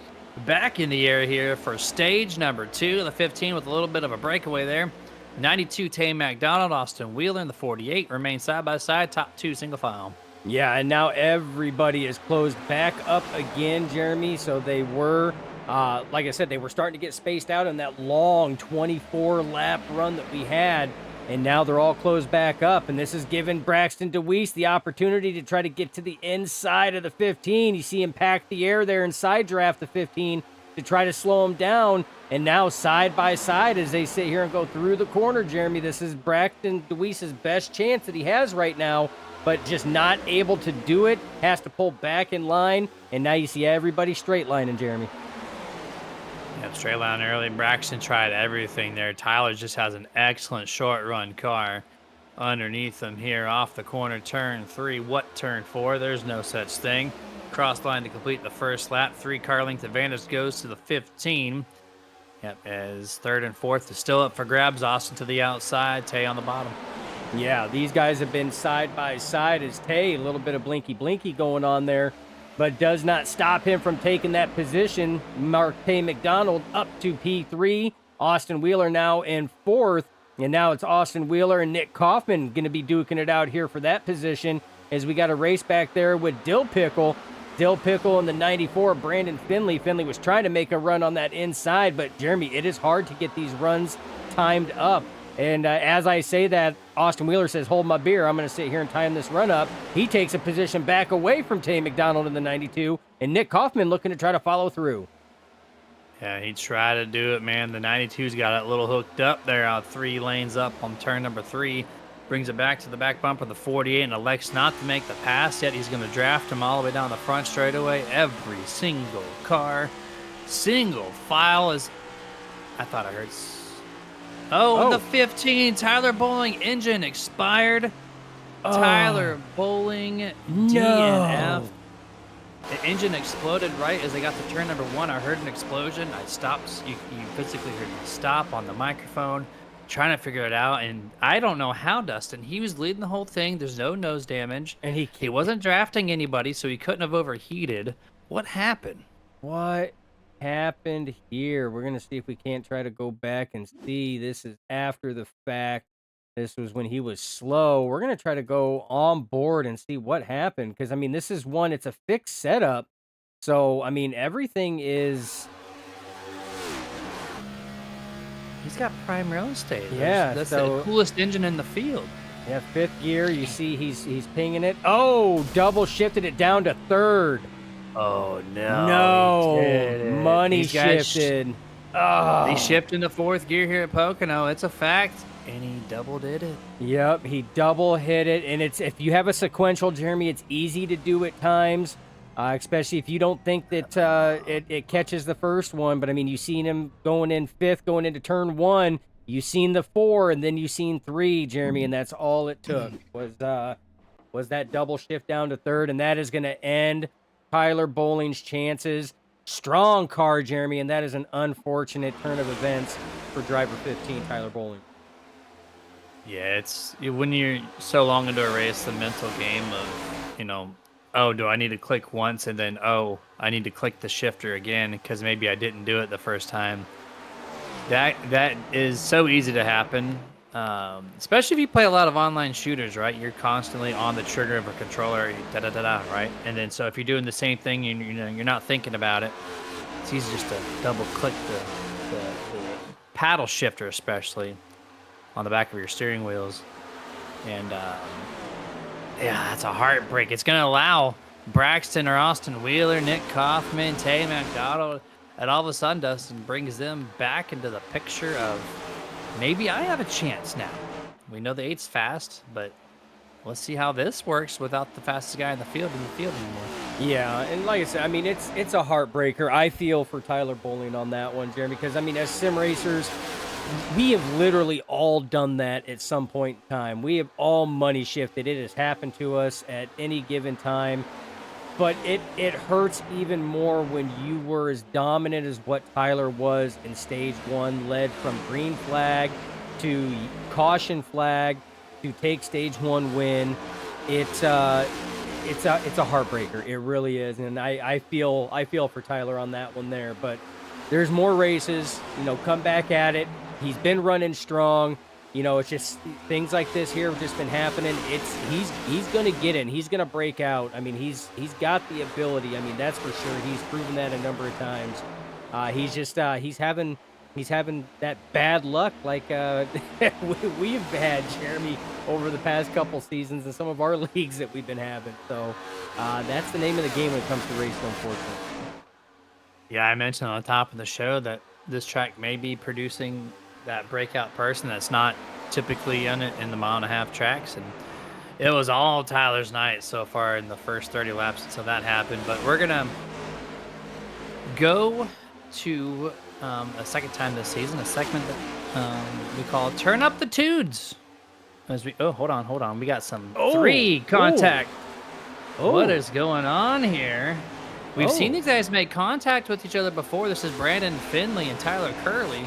Speaker 2: back in the air here for stage number 2. The 15 with a little bit of a breakaway there. 92, Tay McDonald, Austin Wheeler, and the 48 remain side by side, top 2 single file.
Speaker 3: Yeah, and now everybody is closed back up again, Jeremy. So they were, like I said, they were starting to get spaced out in that long 24-lap run that we had. And now they're all closed back up, and this has given Braxton DeWeese the opportunity to try to get to the inside of the 15. You see him pack the air there and side draft the 15 to try to slow him down. And now side by side as they sit here and go through the corner, Jeremy, this is Braxton DeWeese's best chance that he has right now, but just not able to do it, has to pull back in line, and now you see everybody straight lining, Jeremy.
Speaker 2: Yep, straight line early. Braxton tried everything there. Tyler just has an excellent short run car underneath him here off the corner. Turn 3. What turn 4? There's no such thing. Cross line to complete the first lap. 3 car length advantage goes to the 15. Yep, as 3rd and 4th is still up for grabs. Austin to the outside. Tay on the bottom.
Speaker 3: Yeah, these guys have been side by side as Tay, a little bit of blinky going on there, but does not stop him from taking that position. Mark Tay McDonald up to P3. Austin Wheeler now in 4th, and now it's Austin Wheeler and Nick Kaufman going to be duking it out here for that position as we got a race back there with Dill Pickle. Dill Pickle in the 94, Brandon Finley. Finley was trying to make a run on that inside, but Jeremy, it is hard to get these runs timed up. And as I say that, Austin Wheeler says, hold my beer. I'm going to sit here and time this run up. He takes a position back away from Tay McDonald in the 92, and Nick Kaufman looking to try to follow through.
Speaker 2: Yeah, he tried to do it, man. The 92's got it a little hooked up there out 3 lanes up on turn number 3. Brings it back to the back bumper of the 48 and elects not to make the pass yet. He's going to draft him all the way down the front straightaway. Every single car, single file is... I thought I heard... Oh, the 15, Tyler Bowling engine expired. Tyler Bowling, DNF. The engine exploded right as they got to turn number 1. I heard an explosion. I stopped. You physically heard me stop on the microphone, trying to figure it out. And I don't know how, Dustin. He was leading the whole thing. There's no nose damage.
Speaker 3: And
Speaker 2: he wasn't drafting anybody, so he couldn't have overheated. What happened?
Speaker 3: What happened here? We're going to see if we can't try to go back and see. This is after the fact. This was when he was slow. We're going to try to go on board and see what happened. Because, I mean, this is one, it's a fixed setup. So, I mean, everything is...
Speaker 2: He's got prime real estate.
Speaker 3: Yeah,
Speaker 2: that's
Speaker 3: so,
Speaker 2: the coolest engine in the field.
Speaker 3: Yeah, 5th gear. You see he's pinging it. Oh, double shifted it down to 3rd.
Speaker 2: Oh, no.
Speaker 3: No. Money shifted.
Speaker 2: He shipped into 4th gear here at Pocono. It's a fact. And he double did it.
Speaker 3: Yep, he double hit it. And it's if you have a sequential, Jeremy, it's easy to do at times, especially if you don't think that it catches the first one. But, I mean, you seen him going in 5th, going into turn 1. You seen the 4, and then you seen 3, Jeremy, and that's all it took was that double shift down to 3rd. And that is going to end Tyler Bowling's chances. Strong car, Jeremy, and that is an unfortunate turn of events for driver 15, Tyler Bowling.
Speaker 2: Yeah, it's when you're so long into a race, the mental game of, oh, do I need to click once and then, oh, I need to click the shifter again because maybe I didn't do it the first time. That is so easy to happen, especially if you play a lot of online shooters, right? You're constantly on the trigger of a controller, da-da-da-da, right? And then so if you're doing the same thing, you're not thinking about it. It's easy just to double click the paddle shifter, especially on the back of your steering wheels. And yeah, that's a heartbreak. It's going to allow Braxton or Austin Wheeler, Nick Kaufman, Tay McDonald, and all of a sudden Dustin brings them back into the picture of maybe I have a chance now. We know the 8's fast, but let's see how this works without the fastest guy in the field anymore.
Speaker 3: Yeah, and like I said, I mean, it's a heartbreaker. I feel for Tyler Bowling on that one, Jeremy, because, I mean, as sim racers, we have literally all done that at some point in time. We have all money shifted. It has happened to us at any given time. But it hurts even more when you were as dominant as what Tyler was in stage 1, led from green flag to caution flag to take stage 1 win. It's a heartbreaker. It really is. And I feel for Tyler on that one there. But there's more races, come back at it. He's been running strong. It's just things like this here have just been happening. He's going to get in. He's going to break out. I mean, he's got the ability. I mean, that's for sure. He's proven that a number of times. He's just he's having that bad luck like we've had, Jeremy, over the past couple seasons in some of our leagues that we've been having. So that's the name of the game when it comes to racing, unfortunately.
Speaker 2: Yeah, I mentioned on the top of the show that this track may be producing that breakout person that's not typically in it in the 1.5 mile tracks, and it was all Tyler's night so far in the first 30 laps until that happened. But we're gonna go to a second time this season, a segment that we call "Turn Up the Tudes." As we hold on, we got some 3 contact. What is going on here? We've seen these guys make contact with each other before. This is Brandon Finley and Tyler Curley.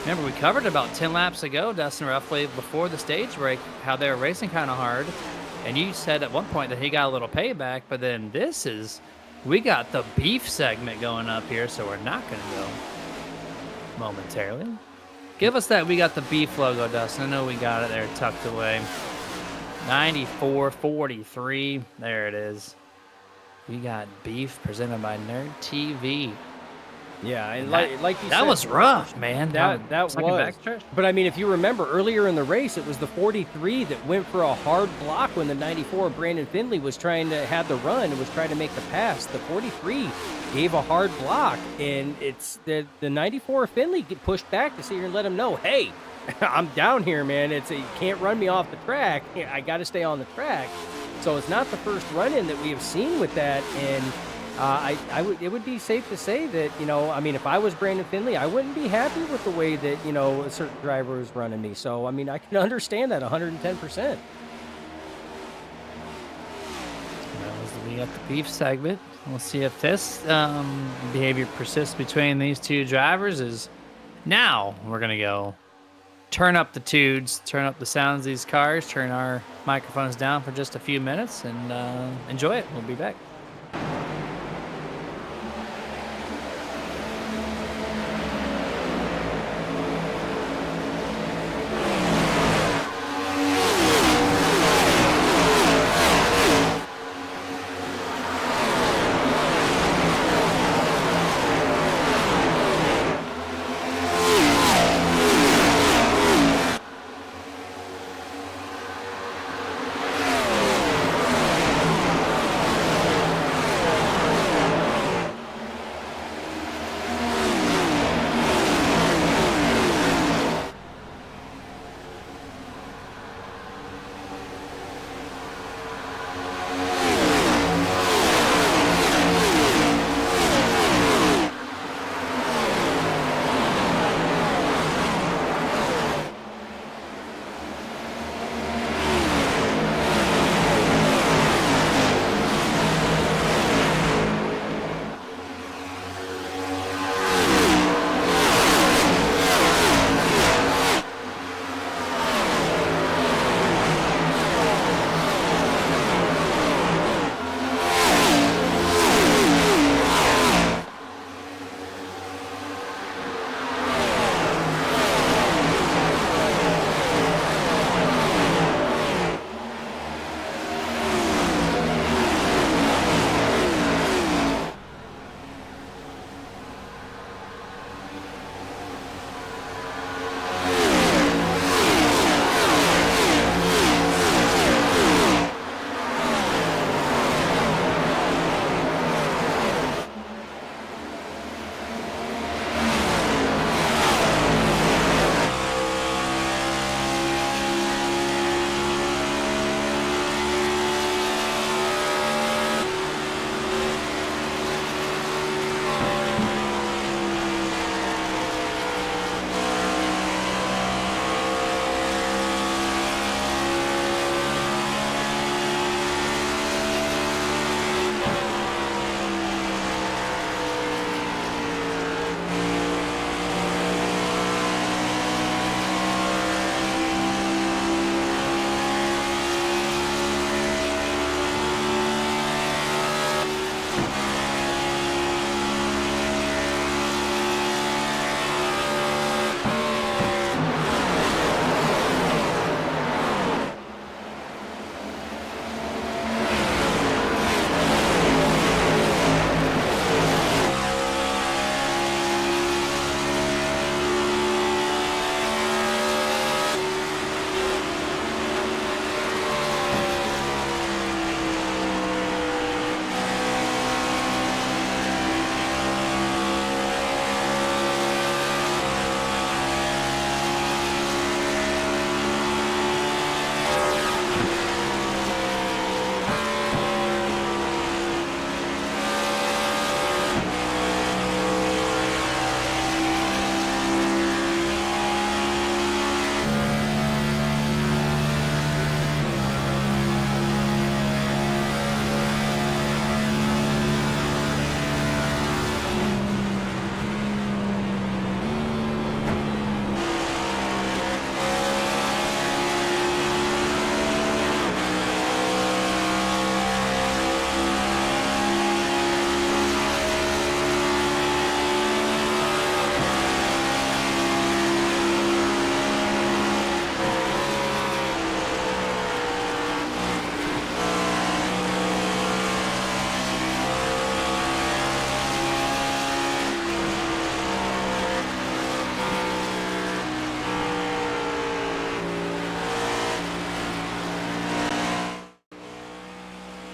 Speaker 2: Remember, we covered about 10 laps ago, Dustin, roughly before the stage break, how they were racing kind of hard. And you said at one point that he got a little payback, but then we got the beef segment going up here, so we're not going to go momentarily. Give us that we got the beef logo, Dustin. I know we got it there tucked away. 94.43. There it is. We got beef presented by Nerd TV.
Speaker 3: Yeah, and
Speaker 2: That-
Speaker 3: like you said,
Speaker 2: That was rough, man.
Speaker 3: That
Speaker 2: Second
Speaker 3: was.
Speaker 2: backstretch.
Speaker 3: But I mean, if you remember earlier in the race, it was the 43 that went for a hard block when the 94 Brandon Finley was trying to have the run and was trying to make the pass. The 43 gave a hard block, and it's the 94 Finley get pushed back to sit here and let him know, hey, I'm down here, man. You can't run me off the track. I got to stay on the track. So it's not the first run-in that we have seen with that, and it would be safe to say that, I mean, if I was Brandon Finley, I wouldn't be happy with the way that, a certain driver was running me. So, I mean, I can understand that 110%.
Speaker 2: We got the beef segment. We'll see if this behavior persists between these two drivers. Now we're going to go turn up the tudes, turn up the sounds of these cars, turn our microphones down for just a few minutes, and enjoy it. We'll be back.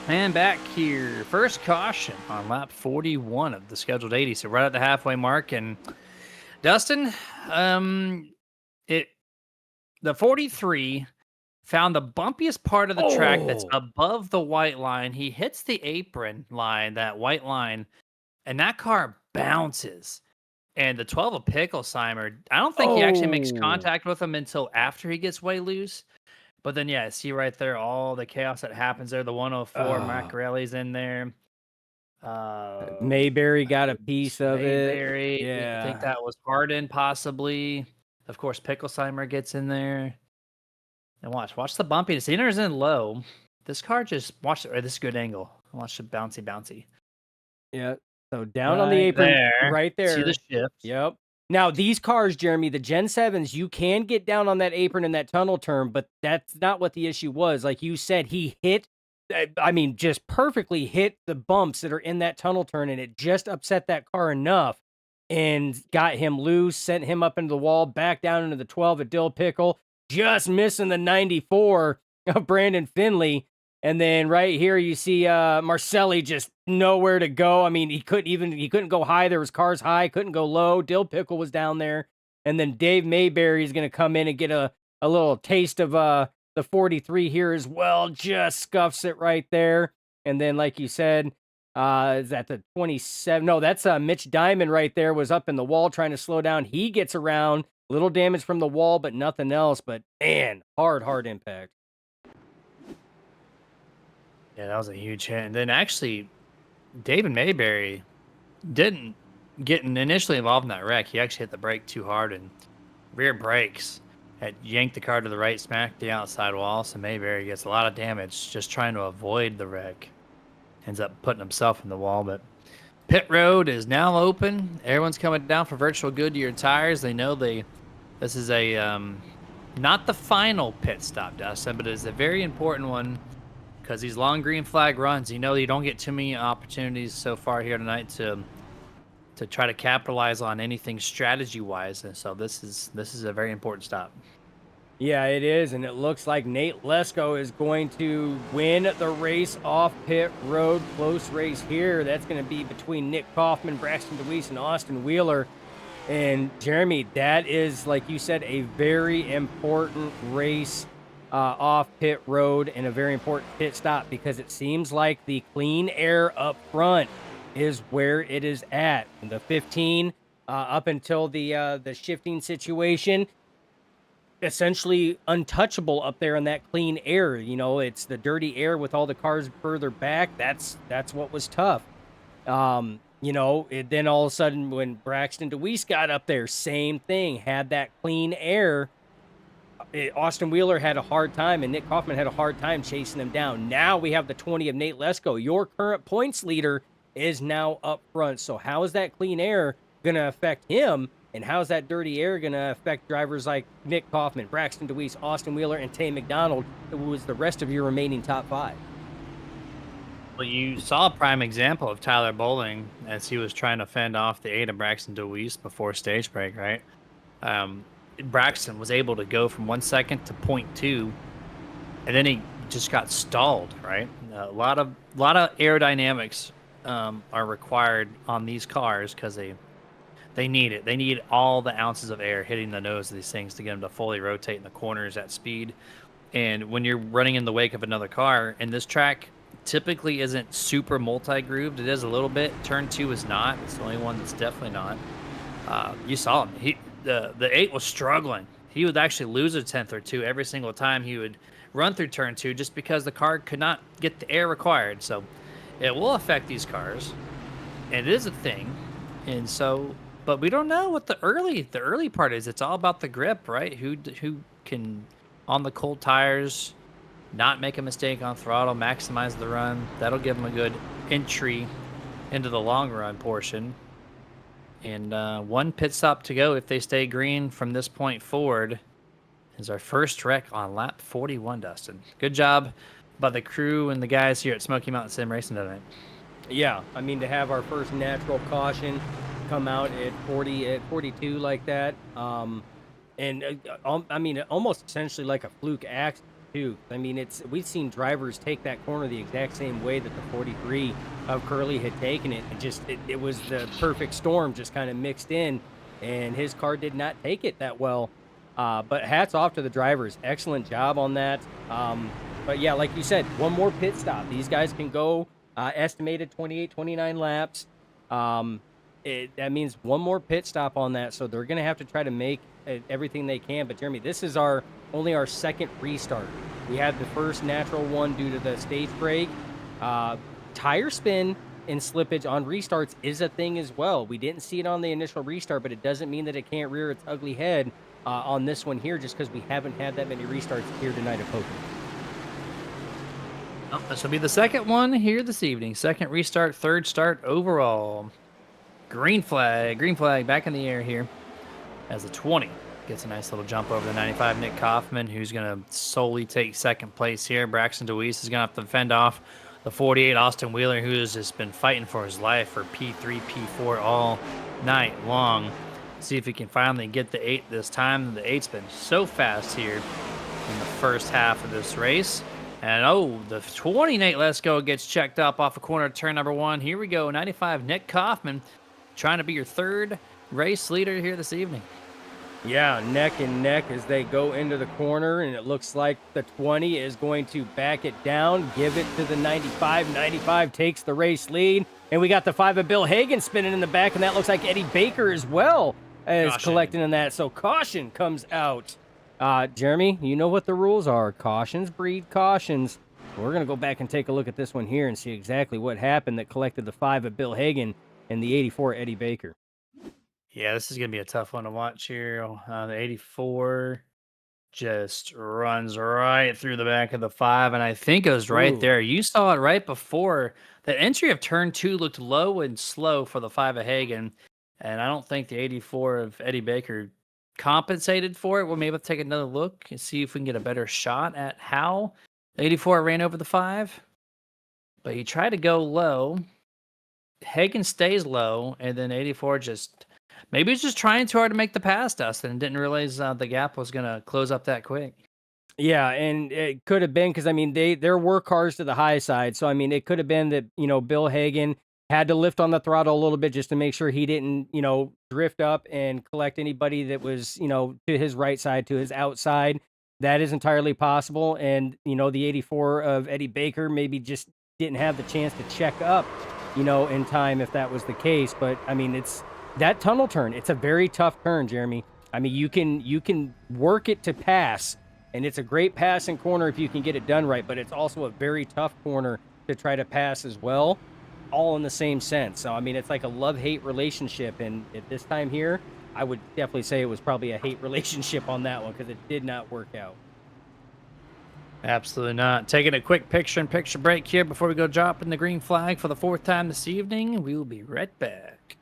Speaker 2: And back here, first caution on lap 41 of the scheduled 80. So right at the halfway mark. And Dustin, the 43 found the bumpiest part of the track that's above the white line. He hits the apron line, that white line, and that car bounces. And the 12 of Picklesheimer, I don't think he actually makes contact with him until after he gets way loose. But then, yeah, see right there all the chaos that happens there. The 104, Macarelli's in there.
Speaker 3: Mayberry got a piece of
Speaker 2: Mayberry,
Speaker 3: it. Yeah.
Speaker 2: I think that was Harden possibly. Of course, Picklesheimer gets in there. And watch the bumpiness. The inner's in low. This car just, watch it. This is a good angle. Watch the bouncy.
Speaker 3: Yeah. So down on the apron, right there.
Speaker 2: See the shift.
Speaker 3: Yep. Now, these cars, Jeremy, the Gen 7s, you can get down on that apron in that tunnel turn, but that's not what the issue was. Like you said, he hit, just perfectly hit the bumps that are in that tunnel turn, and it just upset that car enough and got him loose, sent him up into the wall, back down into the 12 at Dill Pickle, just missing the 94 of Brandon Finley. And then right here, you see Marcelli just nowhere to go. I mean, he couldn't go high. There was cars high, couldn't go low. Dill Pickle was down there. And then Dave Mayberry is going to come in and get a little taste of the 43 here as well. Just scuffs it right there. And then, like you said, is that the 27? No, that's Mitch Diamond right there, was up in the wall trying to slow down. He gets around. Little damage from the wall, but nothing else. But, man, hard impact.
Speaker 2: Yeah, that was a huge hit. And then actually, David Mayberry didn't get initially involved in that wreck. He actually hit the brake too hard, and rear brakes had yanked the car to the right, smacked the outside wall. So Mayberry gets a lot of damage just trying to avoid the wreck. Ends up putting himself in the wall. But pit road is now open. Everyone's coming down for virtual Goodyear tires. They know this is a not the final pit stop, Dustin, but it's a very important one. Because these long green flag runs, you don't get too many opportunities so far here tonight to try to capitalize on anything strategy-wise, and so this is a very important stop.
Speaker 3: Yeah, it is, and it looks like Nate Lesko is going to win the race off pit road. Close race here. That's going to be between Nick Kaufman, Braxton DeWeese, and Austin Wheeler. And Jeremy, that is, like you said, a very important race. Off pit road, and a very important pit stop, because it seems like the clean air up front is where it is at. The 15 up until the shifting situation, essentially untouchable up there in that clean air. It's the dirty air with all the cars further back. That's what was tough. Then all of a sudden when Braxton DeWeese got up there, same thing, had that clean air. Austin Wheeler had a hard time, and Nick Kaufman had a hard time chasing him down. Now we have the 20 of Nate Lesko. Your current points leader is now up front. So how is that clean air going to affect him, and how is that dirty air going to affect drivers like Nick Kaufman, Braxton DeWeese, Austin Wheeler, and Tay McDonald, who was the rest of your remaining top 5?
Speaker 2: Well, you saw a prime example of Tyler Bowling as he was trying to fend off the 8 of Braxton DeWeese before stage break, right? Braxton was able to go from 1 second to 0.2, and then he just got stalled, right? A lot of aerodynamics are required on these cars because they need it. They need all the ounces of air hitting the nose of these things to get them to fully rotate in the corners at speed. And when you're running in the wake of another car, and this track typically isn't super multi-grooved, it is a little bit. Turn 2 is not. It's the only one that's definitely not. You saw him. The 8 was struggling. He would actually lose a 10th or 2 every single time he would run through turn 2, just because the car could not get the air required. So it will affect these cars, and it is a thing. And so, but we don't know what the early part is. It's all about the grip, right? Who can, on the cold tires, not make a mistake on throttle, maximize the run. That'll give them a good entry into the long run portion. And one pit stop to go if they stay green from this point forward is our first wreck on lap 41, Dustin. Good job by the crew and the guys here at Smoky Mountain Sim Racing tonight.
Speaker 3: Yeah, I mean, to have our first natural caution come out at 42 like that, I mean, almost essentially like a fluke too. I mean, we've seen drivers take that corner the exact same way that the 43 of Curly had taken it, and just it was the perfect storm, just kind of mixed in, and his car did not take it that well. But hats off to the drivers, excellent job on that. But yeah, like you said, one more pit stop. These guys can go estimated 28, 29 laps. That means one more pit stop on that, so they're going to have to try to make everything they can. But Jeremy, this is only our second restart. We had the first natural one due to the stage break. Tire spin and slippage on restarts is a thing as well. We didn't see it on the initial restart, but it doesn't mean that it can't rear its ugly head on this one here, just because we haven't had that many restarts here tonight at Pocono.
Speaker 2: Oh, this will be the second one here this evening. Second restart, third start overall. Green flag back in the air here as the 20 gets a nice little jump over the 95 Nick Kaufman, who's going to solely take second place here. Braxton DeWeese is going to have to fend off the 48 Austin Wheeler, who has just been fighting for his life for P3, P4 all night long. See if he can finally get the 8 this time. The 8's been so fast here in the first half of this race. And oh, the 20 Nate Let's Go gets checked up off a corner of turn number 1. Here we go, 95 Nick Kaufman trying to be your third race leader here this evening.
Speaker 3: Yeah, neck and neck as they go into the corner, and it looks like the 20 is going to back it down, give it to the 95. 95 takes the race lead, and we got the 5 of Bill Hagan spinning in the back, and that looks like Eddie Baker as well is collecting in that. So caution comes out. Jeremy, you know what the rules are. Cautions breed cautions. We're going to go back and take a look at this one here and see exactly what happened that collected the 5 of Bill Hagan and the 84 Eddie Baker.
Speaker 2: Yeah, this is going to be a tough one to watch here. The 84 just runs right through the back of the 5, and I think it was right there. You saw it right before. The entry of turn 2 looked low and slow for the 5 of Hagan, and I don't think the 84 of Eddie Baker compensated for it. We'll maybe take another look and see if we can get a better shot at how the 84 ran over the 5. But he tried to go low. Hagan stays low, and then 84 just maybe he's just trying too hard to make the pass, Dustin, and didn't realize the gap was going to close up that quick.
Speaker 3: Yeah, and it could have been because, I mean, there were cars to the high side. So, I mean, it could have been that, Bill Hagan had to lift on the throttle a little bit just to make sure he didn't, drift up and collect anybody that was, to his right side, to his outside. That is entirely possible. And, the 84 of Eddie Baker maybe just didn't have the chance to check up, in time if that was the case. But, I mean, it's that tunnel turn. It's a very tough turn, Jeremy. I mean, you can work it to pass, and it's a great passing corner if you can get it done right, but it's also a very tough corner to try to pass as well, all in the same sense. So, I mean, it's like a love-hate relationship, and at this time here, I would definitely say it was probably a hate relationship on that one because it did not work out.
Speaker 2: Absolutely not. Taking a quick picture-in-picture break here before we go dropping the green flag for the 4th time this evening. We will be right back.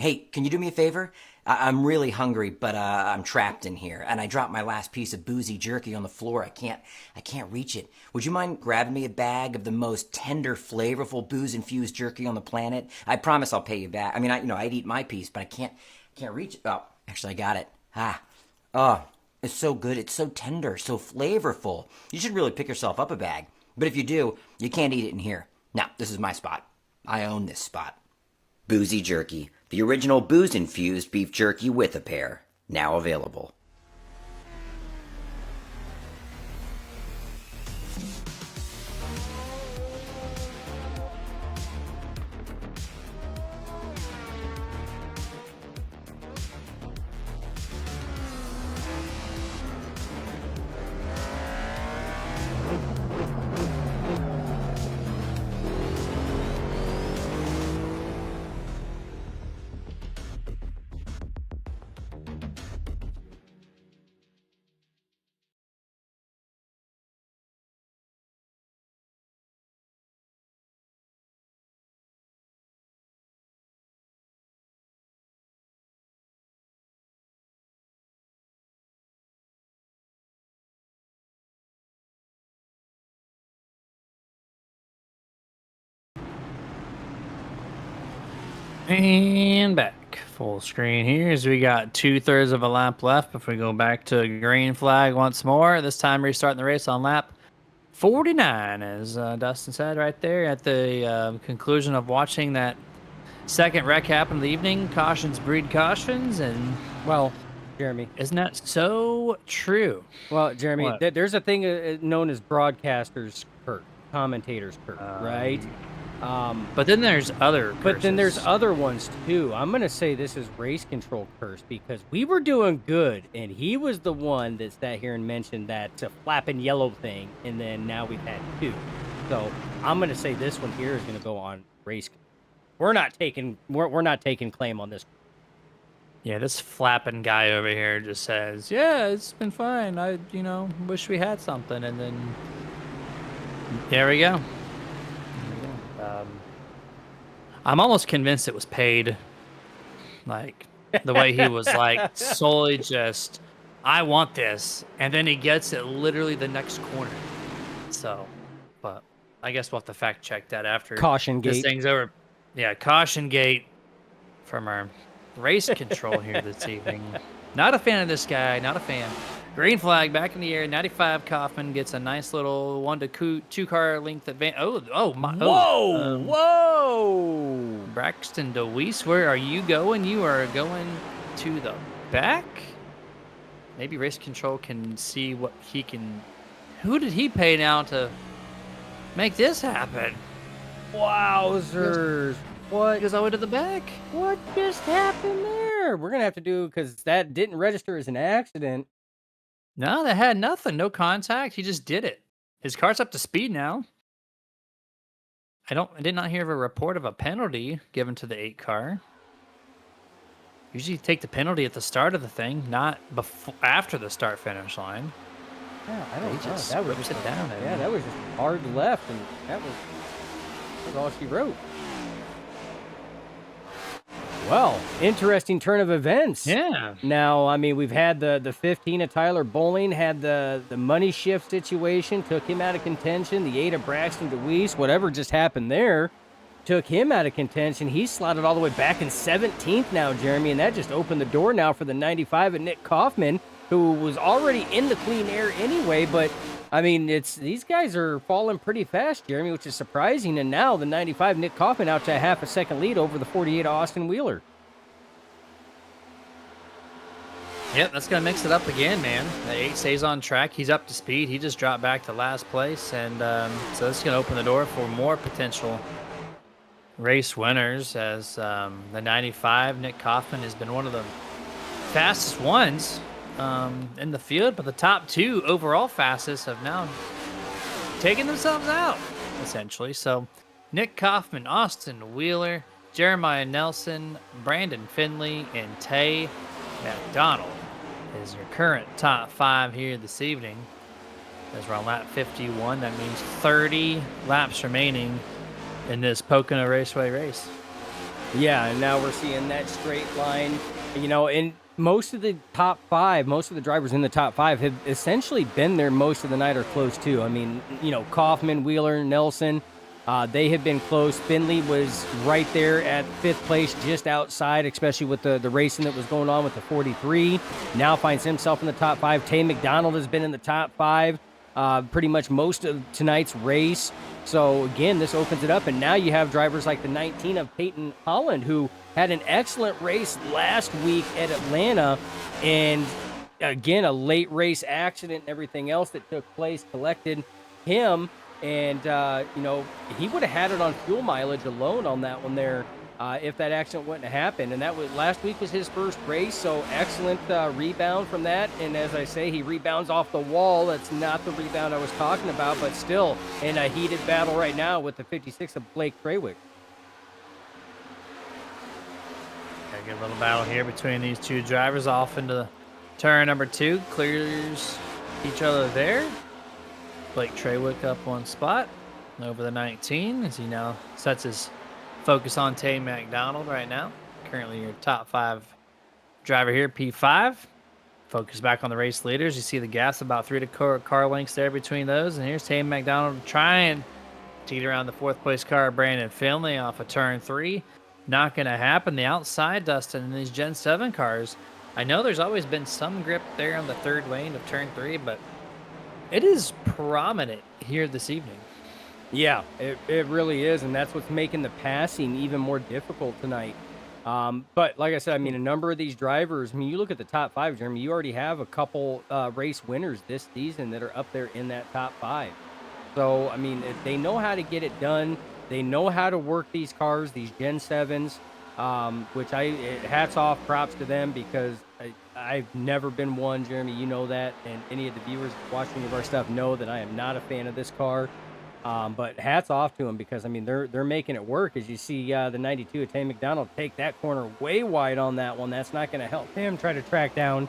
Speaker 4: Hey, can you do me a favor? I'm really hungry, but I'm trapped in here, and I dropped my last piece of boozy jerky on the floor. I can't reach it. Would you mind grabbing me a bag of the most tender, flavorful booze-infused jerky on the planet? I promise I'll pay you back. I mean, I'd eat my piece, but I can't reach it. Oh, actually, I got it. Oh, it's so good. It's so tender, so flavorful. You should really pick yourself up a bag. But if you do, you can't eat it in here. Now, this is my spot. I own this spot. Boozy Jerky, the original booze-infused beef jerky with a pair. Now available.
Speaker 2: And back. Full screen here as we got 2/3 of a lap left. If we go back to green flag once more, this time restarting the race on lap 49, as Dustin said right there at the conclusion of watching that second wreck happen in the evening. Cautions breed cautions, and
Speaker 3: Well, Jeremy.
Speaker 2: isn't that so true?
Speaker 3: Well, Jeremy,
Speaker 2: What?
Speaker 3: there's a thing known as broadcasters' curse, commentators' curse, right?
Speaker 2: But then there's other
Speaker 3: But then there's
Speaker 2: curses.
Speaker 3: other ones too. I'm gonna say this is race control curse because we were doing good, and he was the one that sat here and mentioned that flapping yellow thing, and then now we've had two. So I'm gonna say this one here is gonna go on race. We're not taking claim on this.
Speaker 2: Yeah, this flapping guy over here just says, "Yeah, it's been fine. I, wish we had something." And then there we go. I'm almost convinced it was paid. Like the way he was like solely just, "I want this," and then he gets it literally the next corner. So, but I guess we'll have to fact check that after
Speaker 3: Caution
Speaker 2: this
Speaker 3: gate.
Speaker 2: thing's over. Yeah, caution gate from our race control here this evening. Not a fan of this guy. Not a fan. Green flag back in the air. 95 Kaufman gets a nice little 1 to 2 car length advance. Oh my!
Speaker 3: Whoa! Whoa!
Speaker 2: Braxton DeWeese, where are you going? You are going to the back. Maybe race control can see what he can. Who did he pay now to make this happen?
Speaker 3: Wowzers! What?
Speaker 2: He goes all the way to the back.
Speaker 3: What just happened there? We're gonna have to do because that didn't register as an accident.
Speaker 2: No, they had nothing. No contact. He just did it. His car's up to speed now. I did not hear of a report of a penalty given to the 8 car. Usually you take the penalty at the start of the thing, not after the start finish line.
Speaker 3: Yeah, I don't
Speaker 2: He
Speaker 3: know.
Speaker 2: just
Speaker 3: That was
Speaker 2: whips
Speaker 3: just
Speaker 2: it down.
Speaker 3: yeah, that was just hard left, and that was all she wrote. Well, interesting turn of events.
Speaker 2: Yeah.
Speaker 3: Now, I mean, we've had the 15 of Tyler Bowling, had the money shift situation, took him out of contention. The 8 of Braxton DeWeese, whatever just happened there, took him out of contention. He slotted all the way back in 17th now, Jeremy, and that just opened the door now for the 95 of Nick Kaufman, who was already in the clean air anyway. But I mean, these guys are falling pretty fast, Jeremy, which is surprising. And now the 95 Nick Kaufman out to a half a second lead over the 48 of Austin Wheeler.
Speaker 2: Yep, that's going to mix it up again, man. The 8 stays on track. He's up to speed. He just dropped back to last place. And so this is going to open the door for more potential race winners as the 95, Nick Kaufman, has been one of the fastest ones in the field. But the top 2 overall fastest have now taken themselves out, essentially. So Nick Kaufman, Austin Wheeler, Jeremiah Nelson, Brandon Finley, and Tay McDonald is your current top 5 here this evening. As we're on lap 51, that means 30 laps remaining in this Pocono Raceway race.
Speaker 3: Yeah, and now we're seeing that straight line. And most of the top five, most of the drivers in the top five have essentially been there most of the night or close to. I mean, Kaufman, Wheeler, Nelson, they have been close. Finley was right there at fifth place, just outside, especially with the racing that was going on with the 43. Now finds himself in the top five. Tay McDonald has been in the top five pretty much most of tonight's race. So again, this opens it up, and now you have drivers like the 19 of Peyton Holland, who had an excellent race last week at Atlanta, and again, a late race accident and everything else that took place collected him, and he would have had it on fuel mileage alone on that one there if that accident wouldn't have happened. And that was last week was his first race, so excellent rebound from that. And as I say, he rebounds off the wall. That's not the rebound I was talking about, but still in a heated battle right now with the 56 of Blake Traywick.
Speaker 2: Got a good little battle here between these two drivers off into turn number 2. Clears each other there. Blake Traywick up one spot over the 19 as he now sets his focus on Tay McDonald right now. Currently your top 5 driver here, P5. Focus back on the race leaders. You see the gaps about 3 car lengths there between those. And here's Tay McDonald trying to get around the 4th place car, Brandon Finley, off of turn 3. Not going to happen. The outside, Dustin, in these Gen 7 cars, I know there's always been some grip there on the 3rd lane of turn 3, but it is prominent here this evening.
Speaker 3: Yeah, it really is, and that's what's making the passing even more difficult tonight. But like I said, I mean, a number of these drivers, I mean, you look at the top 5, Jeremy, you already have a couple race winners this season that are up there in that top 5. So, I mean, they know how to get it done. They know how to work these cars, these Gen 7s, which hats off, props to them, because I've never been one, Jeremy, you know that, and any of the viewers watching any of our stuff know that I am not a fan of this car. But hats off to them, because I mean they're making it work. As you see the 92 of Tay McDonald take that corner way wide on that one. That's not going to help him try to track down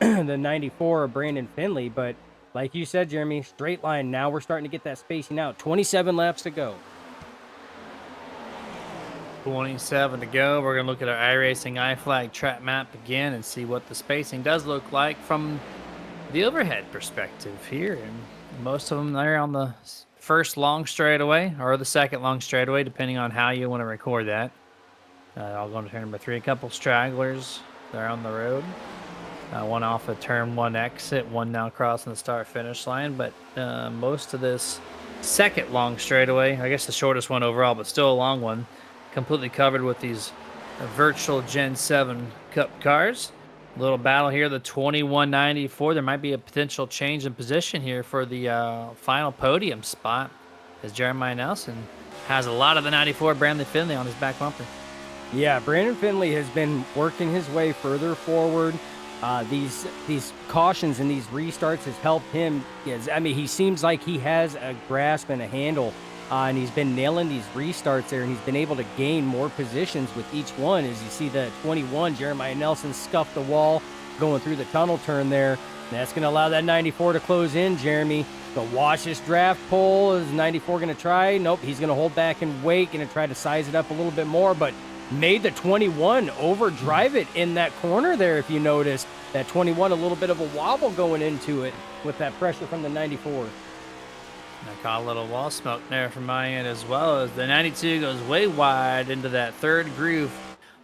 Speaker 3: the 94 of Brandon Finley. But like you said, Jeremy, straight line. Now we're starting to get that spacing out. 27 laps to go.
Speaker 2: 27 to go. We're going to look at our iRacing iFlag track map again and see what the spacing does look like from the overhead perspective here. And most of them are on the first long straightaway or the second long straightaway, depending on how you want to record that. I'll go to turn number 3. A couple stragglers there on the road. One off of turn 1 exit, one now crossing the start-finish line. But most of this second long straightaway, I guess the shortest one overall, but still a long one, completely covered with these virtual Gen 7 Cup cars. Little battle here, the 2194. There might be a potential change in position here for the final podium spot, as Jeremiah Nelson has a lot of the 94 Brandon Finley on his back bumper.
Speaker 3: Yeah, Brandon Finley has been working his way further forward. These cautions and these restarts has helped him. I mean, he seems like he has a grasp and a handle, and he's been nailing these restarts there, and he's been able to gain more positions with each one. As you see the 21, Jeremiah Nelson scuffed the wall going through the tunnel turn there. That's going to allow that 94 to close in, Jeremy. The watch this draft pole. Is 94 going to try? Nope, he's going to hold back and wait, going to try to size it up a little bit more, but made the 21 overdrive it in that corner there, if you notice. That 21, a little bit of a wobble going into it with that pressure from the 94.
Speaker 2: I caught a little wall smoke there from my end, as well as the 92 goes way wide into that 3rd groove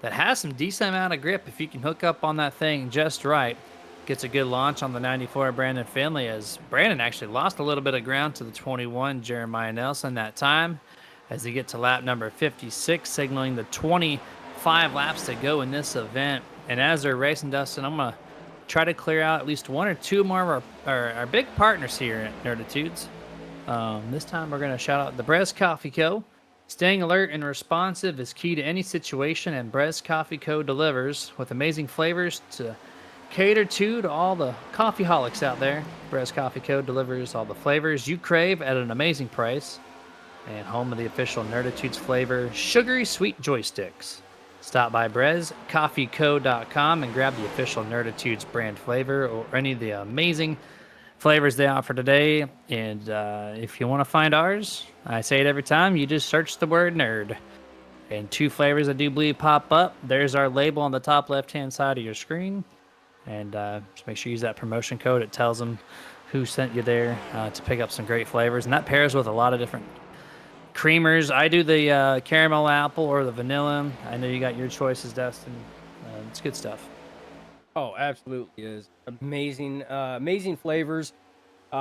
Speaker 2: that has some decent amount of grip if you can hook up on that thing just right. Gets a good launch on the 94 Brandon Finley, as Brandon actually lost a little bit of ground to the 21 Jeremiah Nelson that time, as they get to lap number 56, signaling the 25 laps to go in this event. And as they're racing, Dustin, I'm going to try to clear out at least 1 or 2 more of our big partners here at Nerditudes. This time we're going to shout out the Brez Coffee Co. Staying alert and responsive is key to any situation, and Brez Coffee Co. delivers with amazing flavors to cater to all the coffeeholics out there. Brez Coffee Co. delivers all the flavors you crave at an amazing price, and home of the official Nerditudes flavor, sugary sweet joysticks. Stop by BrezCoffeeCo.com and grab the official Nerditudes brand flavor or any of the amazing flavors they offer today. And if you want to find ours, I say it every time, you just search the word nerd. And 2 flavors I do believe pop up. There's our label on the top left-hand side of your screen. And just make sure you use that promotion code. It tells them who sent you there to pick up some great flavors. And that pairs with a lot of different creamers. I do the caramel apple or the vanilla. I know you got your choices, Dustin. It's good stuff.
Speaker 3: Oh, absolutely is amazing, amazing flavors.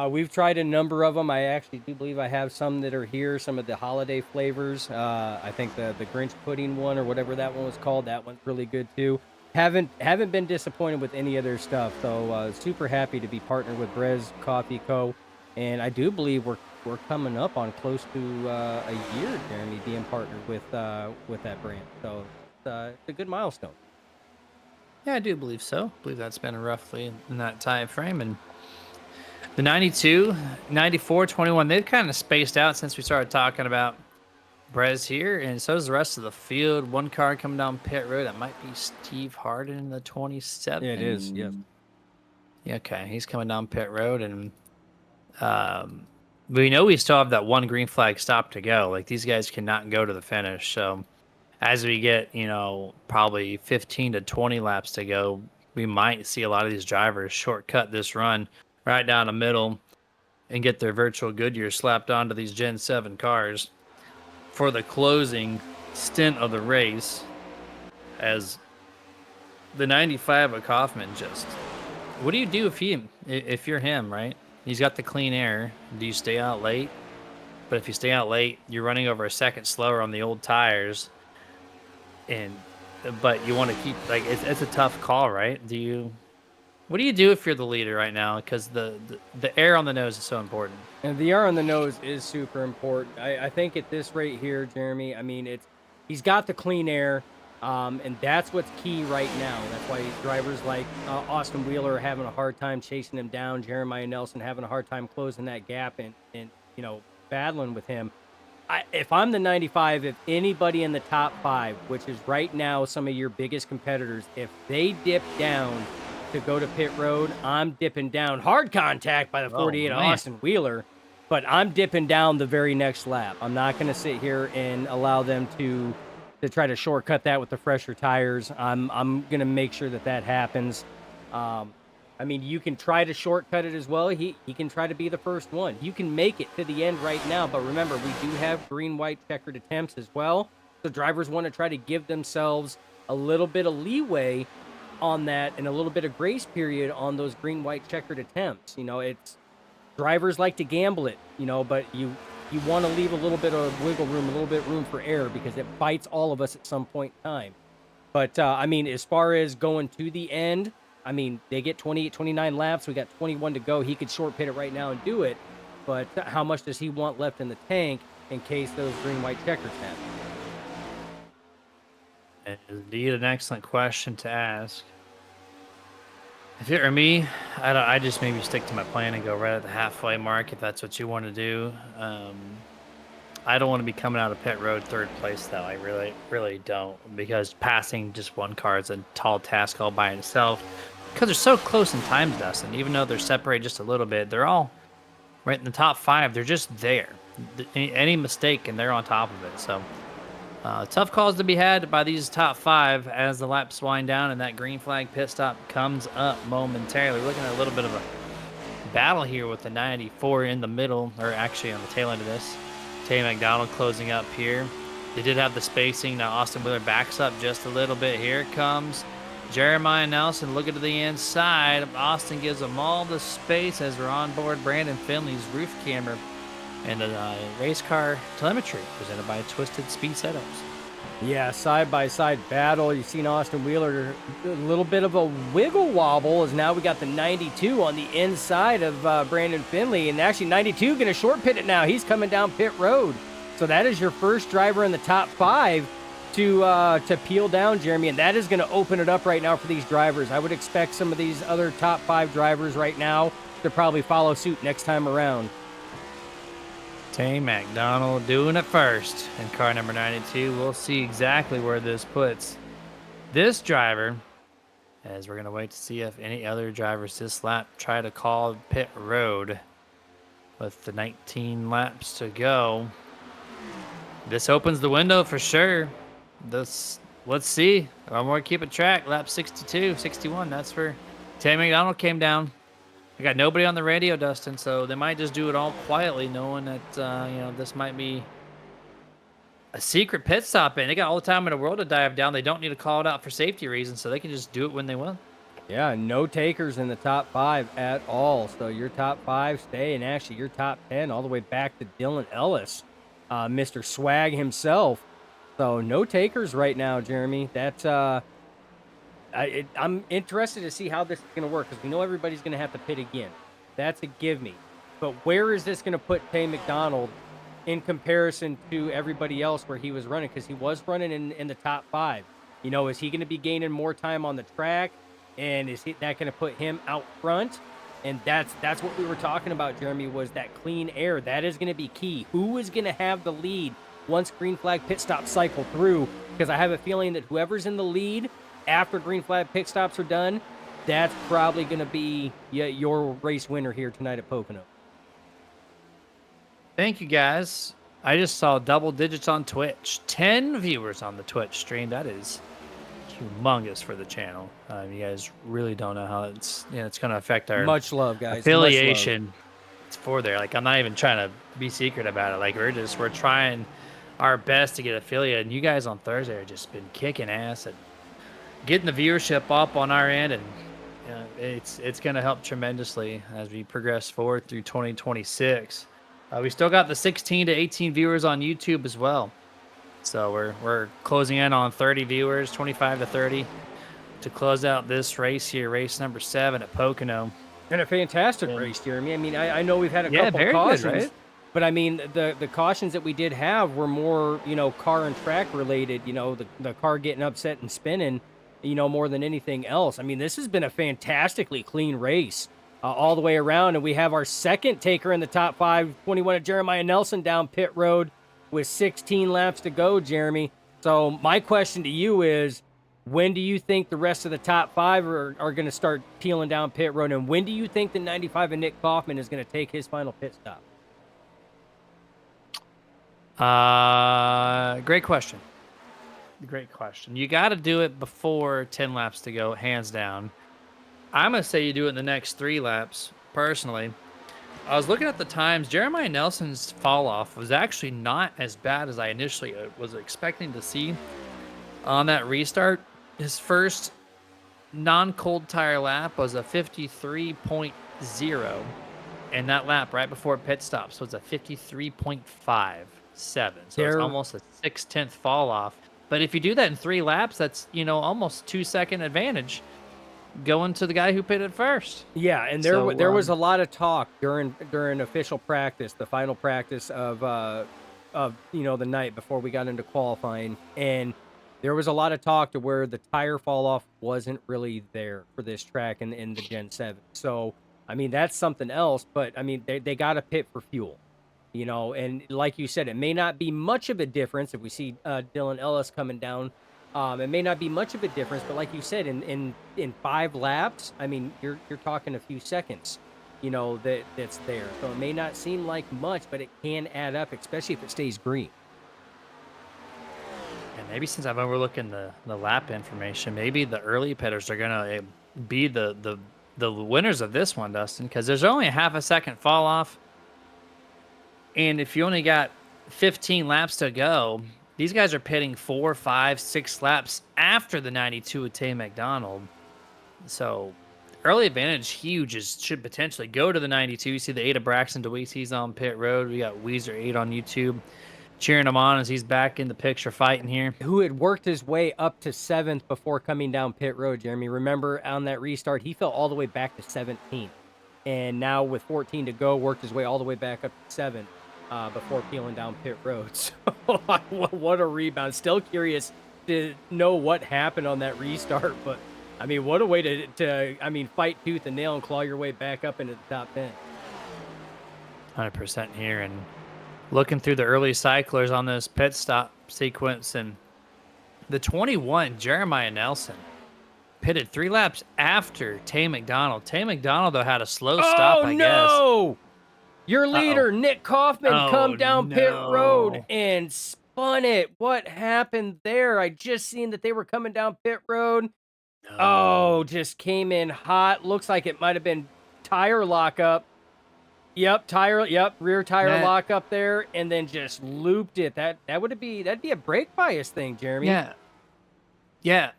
Speaker 3: We've tried a number of them. I actually do believe I have some that are here. Some of the holiday flavors. I think the Grinch pudding one or whatever that one was called. That one's really good too. Haven't been disappointed with any of their stuff. So super happy to be partnered with Brez Coffee Co. And I do believe we're coming up on close to a year, Jeremy, being partnered with that brand. So it's a good milestone.
Speaker 2: Yeah, I do believe so. I believe that's been roughly in that time frame. And the 92, 94, 21, they've kind of spaced out since we started talking about Brez here. And so is the rest of the field. One car coming down pit road. That might be Steve Harden in the 27.
Speaker 3: It is, yes.
Speaker 2: Yeah, okay, he's coming down pit road. And we know we still have that one green flag stop to go. Like, these guys cannot go to the finish. So as we get, probably 15 to 20 laps to go, we might see a lot of these drivers shortcut this run right down the middle and get their virtual Goodyear slapped onto these Gen 7 cars for the closing stint of the race, as the 95 of Kaufman just... What do you do if you're him, right? He's got the clean air. Do you stay out late? But if you stay out late, you're running over a second slower on the old tires. But you want to keep, like, it's a tough call, right? What do you do if you're the leader right now? Because the air on the nose is so important.
Speaker 3: And the air on the nose is super important. I think at this rate here, Jeremy, I mean, he's got the clean air, and that's what's key right now. That's why drivers like Austin Wheeler are having a hard time chasing him down. Jeremiah Nelson having a hard time closing that gap and battling with him. If I'm the 95, if anybody in the top 5, which is right now some of your biggest competitors, if they dip down to go to pit road, I'm dipping down. Hard contact by the 48 of Austin Wheeler, but I'm dipping down the very next lap. I'm not going to sit here and allow them to try to shortcut that with the fresher tires. I'm going to make sure that happens. I mean, you can try to shortcut it as well. He can try to be the first one. You can make it to the end right now, but remember, we do have green-white checkered attempts as well. So drivers want to try to give themselves a little bit of leeway on that and a little bit of grace period on those green-white checkered attempts. It's drivers like to gamble it, but you want to leave a little bit of wiggle room, a little bit room for error, because it bites all of us at some point in time. But, I mean, as far as going to the end, I mean, they get 28, 29 laps. We got 21 to go. He could short pit it right now and do it. But how much does he want left in the tank in case those green-white checkers happen?
Speaker 2: Indeed, an excellent question to ask. If it were me, I just maybe stick to my plan and go right at the halfway mark if that's what you want to do. I don't want to be coming out of pit road third place, though. I really, really don't, because passing just one car is a tall task all by itself. Because they're so close in times, Dustin. Even though they're separated just a little bit, they're all right in the top 5. They're just there. Any mistake, and they're on top of it. So, tough calls to be had by these top 5 as the laps wind down and that green flag pit stop comes up momentarily. We're looking at a little bit of a battle here with the 94 in the middle, or actually on the tail end of this. Tay McDonald closing up here. They did have the spacing. Now Austin Wheeler backs up just a little bit. Here it comes Jeremiah Nelson looking to the inside. Austin gives them all the space as we're on board Brandon Finley's roof camera and the race car telemetry presented by Twisted Speed Setups.
Speaker 3: Yeah, side-by-side battle. You've seen Austin Wheeler, a little bit of a wiggle wobble, as now we got the 92 on the inside of Brandon Finley. And actually, 92 going to short pit it now. He's coming down pit road. So that is your first driver in the top 5 to peel down, Jeremy. And that is going to open it up right now for these drivers. I would expect some of these other top 5 drivers right now to probably follow suit next time around.
Speaker 2: Tay McDonald doing it first in car number 92. We'll see exactly where this puts this driver, as we're going to wait to see if any other drivers this lap try to call pit road with the 19 laps to go. This opens the window for sure. let's see. I'm going to keep a track. Lap 62, 61. That's where Tammy McDonald came down. I got nobody on the radio, Dustin, so they might just do it all quietly, knowing that this might be a secret pit stop. And they got all the time in the world to dive down. They don't need to call it out for safety reasons, so they can just do it when they want.
Speaker 3: Yeah, no takers in the top 5 at all. So your top 5 stay, and actually your top 10 all the way back to Dylan Ellis, Mr. Swag himself. So no takers right now, Jeremy. That's I'm interested to see how this is going to work, because we know everybody's going to have to pit again. That's a give me. But where is this going to put Tay McDonald in comparison to everybody else where he was running? Because he was running in the top 5. You know, is he going to be gaining more time on the track? And is that going to put him out front? And that's what we were talking about, Jeremy, was that clean air. That is going to be key. Who is going to have the lead once green flag pit stops cycle through? Because I have a feeling that whoever's in the lead after green flag pit stops are done, that's probably going to be your race winner here tonight at Pocono.
Speaker 2: Thank you, guys. I just saw double digits on Twitch. 10 viewers on the Twitch stream. That is humongous for the channel. You guys really don't know how it's going to affect our
Speaker 3: Much love, guys.
Speaker 2: affiliation. It's for there. Like, I'm not even trying to be secret about it. Like, we're trying our best to get affiliated. And you guys on Thursday have just been kicking ass at getting the viewership up on our end, and it's going to help tremendously as we progress forward through 2026. We still got the 16 to 18 viewers on YouTube as well. So we're closing in on 30 viewers, 25 to 30, to close out this race here, race number 7 at Pocono.
Speaker 3: And a fantastic race, Jeremy. I mean, I know we've had a couple
Speaker 2: very
Speaker 3: cautions,
Speaker 2: good, right?
Speaker 3: But I mean, the cautions that we did have were more, car and track related, the car getting upset and spinning, more than anything else. I mean, this has been a fantastically clean race all the way around. And we have our second taker in the top 5, 21 of Jeremiah Nelson down pit road with 16 laps to go, Jeremy. So my question to you is, when do you think the rest of the top 5 are going to start peeling down pit road? And when do you think the 95 of Nick Kaufman is going to take his final pit stop?
Speaker 2: Great question. Great question. You got to do it before 10 laps to go, hands down. I'm going to say you do it in the next 3 laps, personally. I was looking at the times. Jeremiah Nelson's fall off was actually not as bad as I initially was expecting to see on that restart. His first non-cold tire lap was a 53.0, and that lap right before pit stop, so it's a 53.57. So it's almost a 6/10 fall off. But if you do that in 3 laps, that's almost 2-second advantage going to the guy who pitted first.
Speaker 3: Yeah, and there was a lot of talk during official practice, the final practice of the night before we got into qualifying, and there was a lot of talk to where the tire fall off wasn't really there for this track in the Gen 7. So I mean, that's something else, but I mean, they got to pit for fuel, and like you said, it may not be much of a difference if we see Dylan Ellis coming down. It may not be much of a difference, but like you said, in 5 laps, I mean, you're talking a few seconds, that's there. So it may not seem like much, but it can add up, especially if it stays green.
Speaker 2: And maybe since I'm overlooking the lap information, maybe the early pitters are gonna be the winners of this one, Dustin, because there's only a half a second fall off, and if you only got 15 laps to go. These guys are pitting 4, 5, 6 laps after the 92 of Tay McDonald. So early advantage huge should potentially go to the 92. You see the 8 of Braxton DeWeese. He's on pit road. We got Weezer 8 on YouTube cheering him on as he's back in the picture fighting here.
Speaker 3: Who had worked his way up to 7th before coming down pit road, Jeremy. Remember on that restart, he fell all the way back to 17th. And now with 14 to go, worked his way all the way back up to 7th. Before peeling down pit road. So what a rebound. Still curious to know what happened on that restart, but I mean, what a way to fight tooth and nail and claw your way back up into the top 10.
Speaker 2: 100% here, and looking through the early cyclers on this pit stop sequence, and the 21 Jeremiah Nelson pitted 3 laps after Tay McDonald. Tay McDonald though had a slow stop, I guess.
Speaker 3: Your leader, Nick Kaufman, come down pit road and spun it. What happened there? I just seen that they were coming down pit road.
Speaker 2: No.
Speaker 3: Oh, just came in hot. Looks like it might have been tire lockup. Yep, rear tire
Speaker 2: That
Speaker 3: lockup there, and then just looped it. That'd be a brake bias thing, Jeremy.
Speaker 2: yeah. Yeah.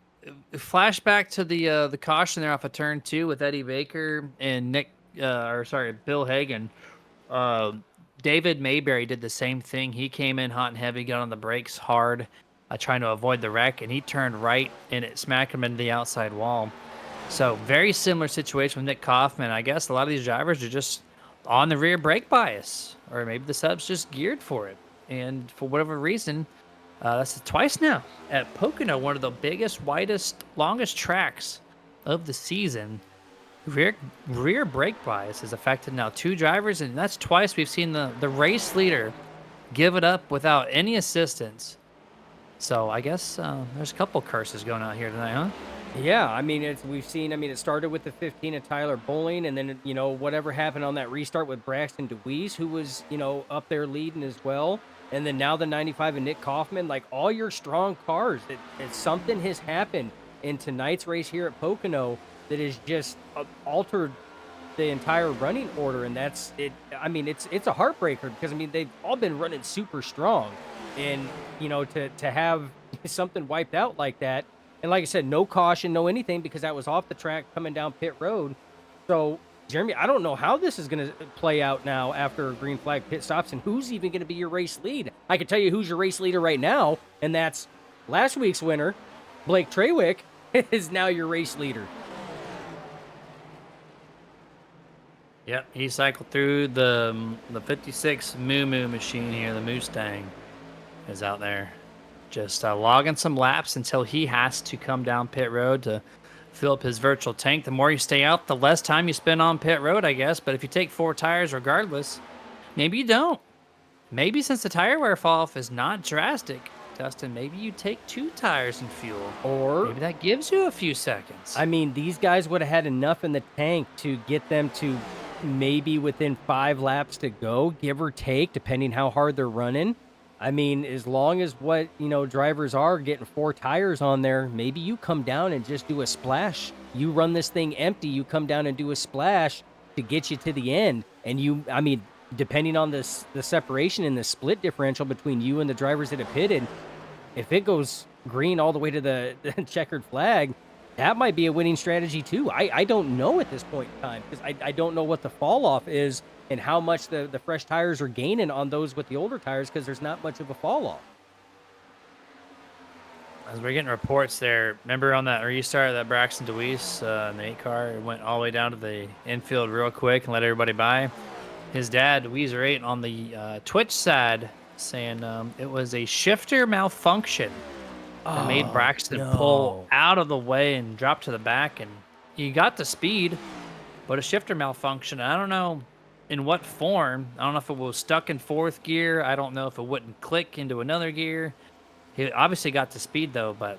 Speaker 2: Flashback to the caution there off of turn 2 with Eddie Baker and Bill Hagan. Uh, David Mayberry did the same thing. He came in hot and heavy, got on the brakes hard, trying to avoid the wreck, and he turned right and it smacked him into the outside wall. So very similar situation with Nick Kaufman. I guess a lot of these drivers are just on the rear brake bias, or maybe the sub's just geared for it. And for whatever reason, that's twice now at Pocono, one of the biggest, widest, longest tracks of the season. Rear brake bias has affected now 2 drivers, and that's twice we've seen the race leader give it up without any assistance. So I guess there's a couple curses going out here tonight, huh?
Speaker 3: Yeah, I mean, we've seen. I mean, it started with the 15 of Tyler Bowling, and then whatever happened on that restart with Braxton DeWeese, who was up there leading as well, and then now the 95 of Nick Kaufman. Like all your strong cars, something has happened in tonight's race here at Pocono that has just altered the entire running order, and that's it. I mean, it's a heartbreaker because I mean they've all been running super strong, and to have something wiped out like that. And like I said, no caution, no anything, because that was off the track coming down pit road. So, Jeremy, I don't know how this is going to play out now after green flag pit stops and who's even going to be your race lead. I can tell you who's your race leader right now, and that's last week's winner, Blake Trawick, is now your race leader.
Speaker 2: Yep, he cycled through the 56 Moo Moo machine here. The Mustang is out there. Just logging some laps until he has to come down pit road to fill up his virtual tank. The more you stay out, the less time you spend on pit road, I guess. But if you take 4 tires regardless, maybe you don't. Maybe since the tire wear fall off is not drastic, Dustin, maybe you take 2 tires and fuel.
Speaker 3: Or
Speaker 2: maybe that gives you a few seconds.
Speaker 3: I mean, these guys would have had enough in the tank to get them to maybe within 5 laps to go, give or take, depending how hard they're running. I mean, as long as what, drivers are getting 4 tires on there, maybe you come down and just do a splash. You run this thing empty, you come down and do a splash to get you to the end. And I mean, depending on the separation and the split differential between you and the drivers that have pitted, if it goes green all the way to the checkered flag, that might be a winning strategy too. I don't know at this point in time because I don't know what the fall off is and how much the fresh tires are gaining on those with the older tires because there's not much of a fall off.
Speaker 2: As we're getting reports there, remember on that restart of that Braxton DeWeese in the 8 car, it went all the way down to the infield real quick and let everybody by. His dad, Weezer 8, on the Twitch side saying it was a shifter malfunction that made Braxton pull out of the way and drop to the back, and he got the speed, but a shifter malfunction. I don't know in what form. I don't know if it was stuck in 4th gear. I don't know if it wouldn't click into another gear. He obviously got the speed though, but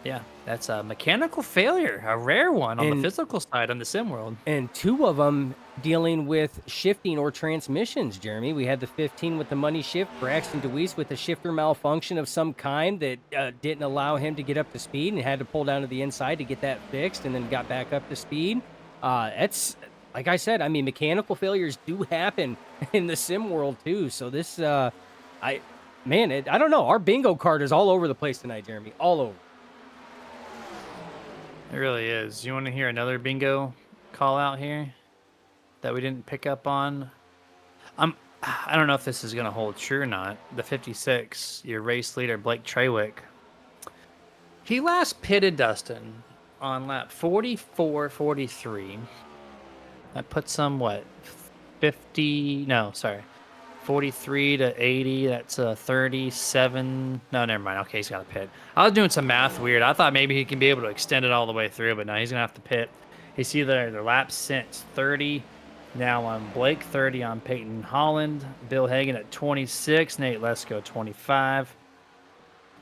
Speaker 2: yeah, that's a mechanical failure, a rare one on the physical side on the sim world.
Speaker 3: And 2 of them dealing with shifting or transmissions, Jeremy. We had the 15 with the money shift, Braxton DeWeese with a shifter malfunction of some kind that didn't allow him to get up to speed and had to pull down to the inside to get that fixed and then got back up to speed. That's, like I said, I mean, mechanical failures do happen in the sim world too. So this, I don't know. Our bingo card is all over the place tonight, Jeremy. All over.
Speaker 2: It really is. You want to hear another bingo call out here that we didn't pick up on? I don't know if this is going to hold true or not. The 56, your race leader, Blake Trawick. He last pitted Dustin on lap 44-43. That puts him, 43 to 80. That's 37. No, never mind. Okay, he's got to pit. I was doing some math weird. I thought maybe he can be able to extend it all the way through, but no, he's going to have to pit. You see the laps since 30. Now on Blake, 30 on Peyton Holland. Bill Hagan at 26. Nate Lesko, 25.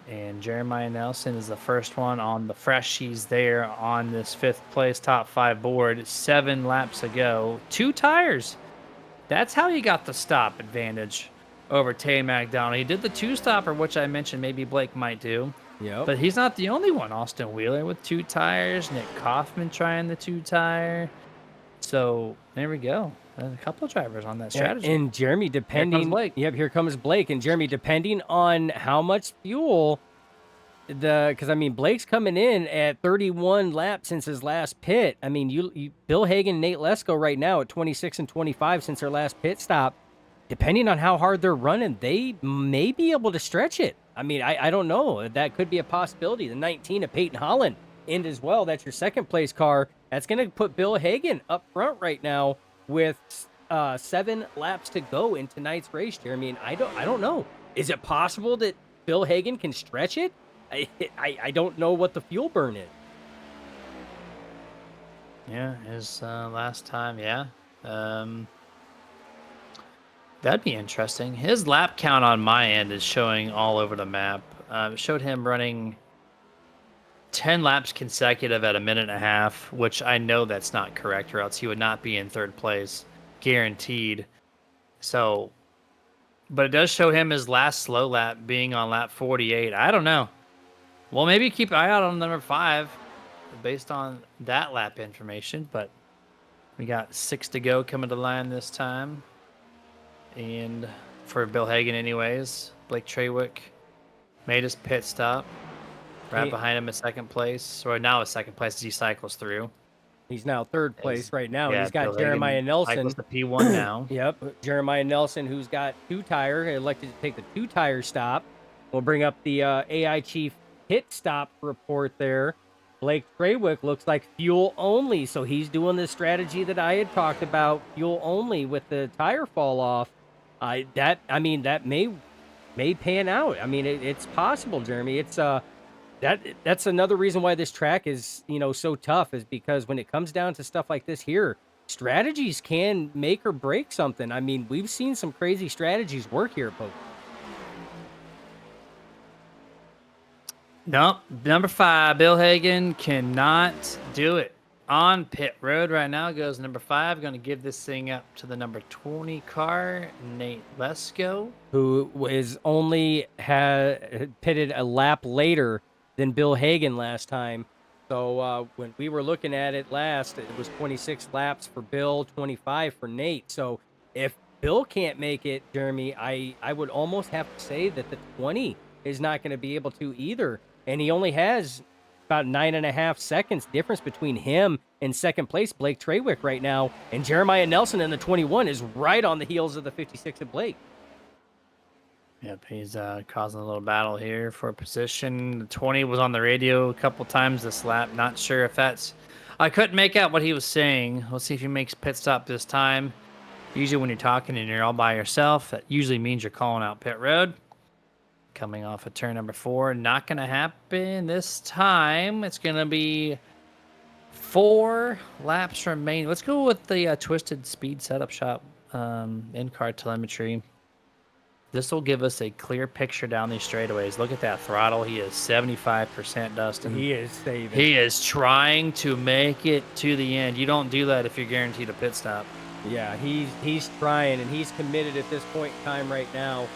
Speaker 2: And Jeremiah Nelson is the first one on the freshies there on this 5th place top 5 board. 7 laps ago. 2 tires. That's how you got the stop advantage over Tay-Mac down. He did the two-stopper, which I mentioned maybe Blake might do.
Speaker 3: Yep.
Speaker 2: But he's not the only one. Austin Wheeler with 2 tires. Nick Kaufman trying the 2-tire. So there we go. A couple of drivers on that strategy.
Speaker 3: And Jeremy, depending,
Speaker 2: Blake.
Speaker 3: yep, here comes Blake. And Jeremy, depending on how much fuel, because I mean, Blake's coming in at 31 laps since his last pit. I mean, you Bill Hagan, Nate Lesko right now at 26 and 25 since their last pit stop. Depending on how hard they're running, they may be able to stretch it. I mean, I don't know. That could be a possibility. The 19 of Peyton Holland in as well. That's your second place car. That's going to put Bill Hagan up front right now with 7 laps to go in tonight's race, Jeremy. And I don't know. Is it possible that Bill Hagan can stretch it? I don't know what the fuel burn is.
Speaker 2: Yeah, his last time, yeah. That'd be interesting. His lap count on my end is showing all over the map. It showed him running 10 laps consecutive at 1.5 minutes, which I know that's not correct, or else he would not be in third place, guaranteed. So, but it does show him his last slow lap being on lap 48. I don't know. Well, maybe keep an eye out on number 5 based on that lap information, but we got 6 to go coming to line this time. And for Bill Hagan anyways, Blake Trawick made his pit stop. Right behind him in second place, or now in second place as he cycles through.
Speaker 3: He's now third place right now.
Speaker 2: Yeah,
Speaker 3: He's got
Speaker 2: Bill
Speaker 3: Jeremiah
Speaker 2: Hagan
Speaker 3: Nelson.
Speaker 2: cycles the P1 now.
Speaker 3: Yep, Jeremiah Nelson, who's got 2-tire, elected to take the 2-tire stop. We'll bring up the AI Chief pit stop report there. Blake Trawick looks like fuel only, so he's doing the strategy that I had talked about, fuel only with the tire fall off. That may pan out. I mean, it's possible, Jeremy. It's that's another reason why this track is, so tough, is because when it comes down to stuff like this here, strategies can make or break something. I mean, we've seen some crazy strategies work here at Pocono.
Speaker 2: Nope. Number 5, Bill Hagan cannot do it. On pit road right now goes number 5. Going to give this thing up to the number 20 car, Nate Lesko,
Speaker 3: who is only pitted a lap later than Bill Hagan last time. So when we were looking at it last, it was 26 laps for Bill, 25 for Nate. So if Bill can't make it, Jeremy, I would almost have to say that the 20 is not going to be able to either. And he only has about 9.5 seconds difference between him and second place Blake Trawick right now. And Jeremiah Nelson in the 21 is right on the heels of the 56 of Blake.
Speaker 2: Yep, he's causing a little battle here for position. The 20 was on the radio a couple times this lap. Not sure if that's... I couldn't make out what he was saying. Let's see if he makes pit stop this time. Usually when you're talking and you're all by yourself, that usually means you're calling out pit road. Coming off of turn number 4. Not going to happen this time. It's going to be 4 laps remaining. Let's go with the Twisted Speed Setup Shop in-car telemetry. This will give us a clear picture down these straightaways. Look at that throttle. He is 75%, Dustin.
Speaker 3: He is saving.
Speaker 2: He is trying to make it to the end. You don't do that if you're guaranteed a pit stop.
Speaker 3: Yeah, he's trying, and he's committed at this point in time right now.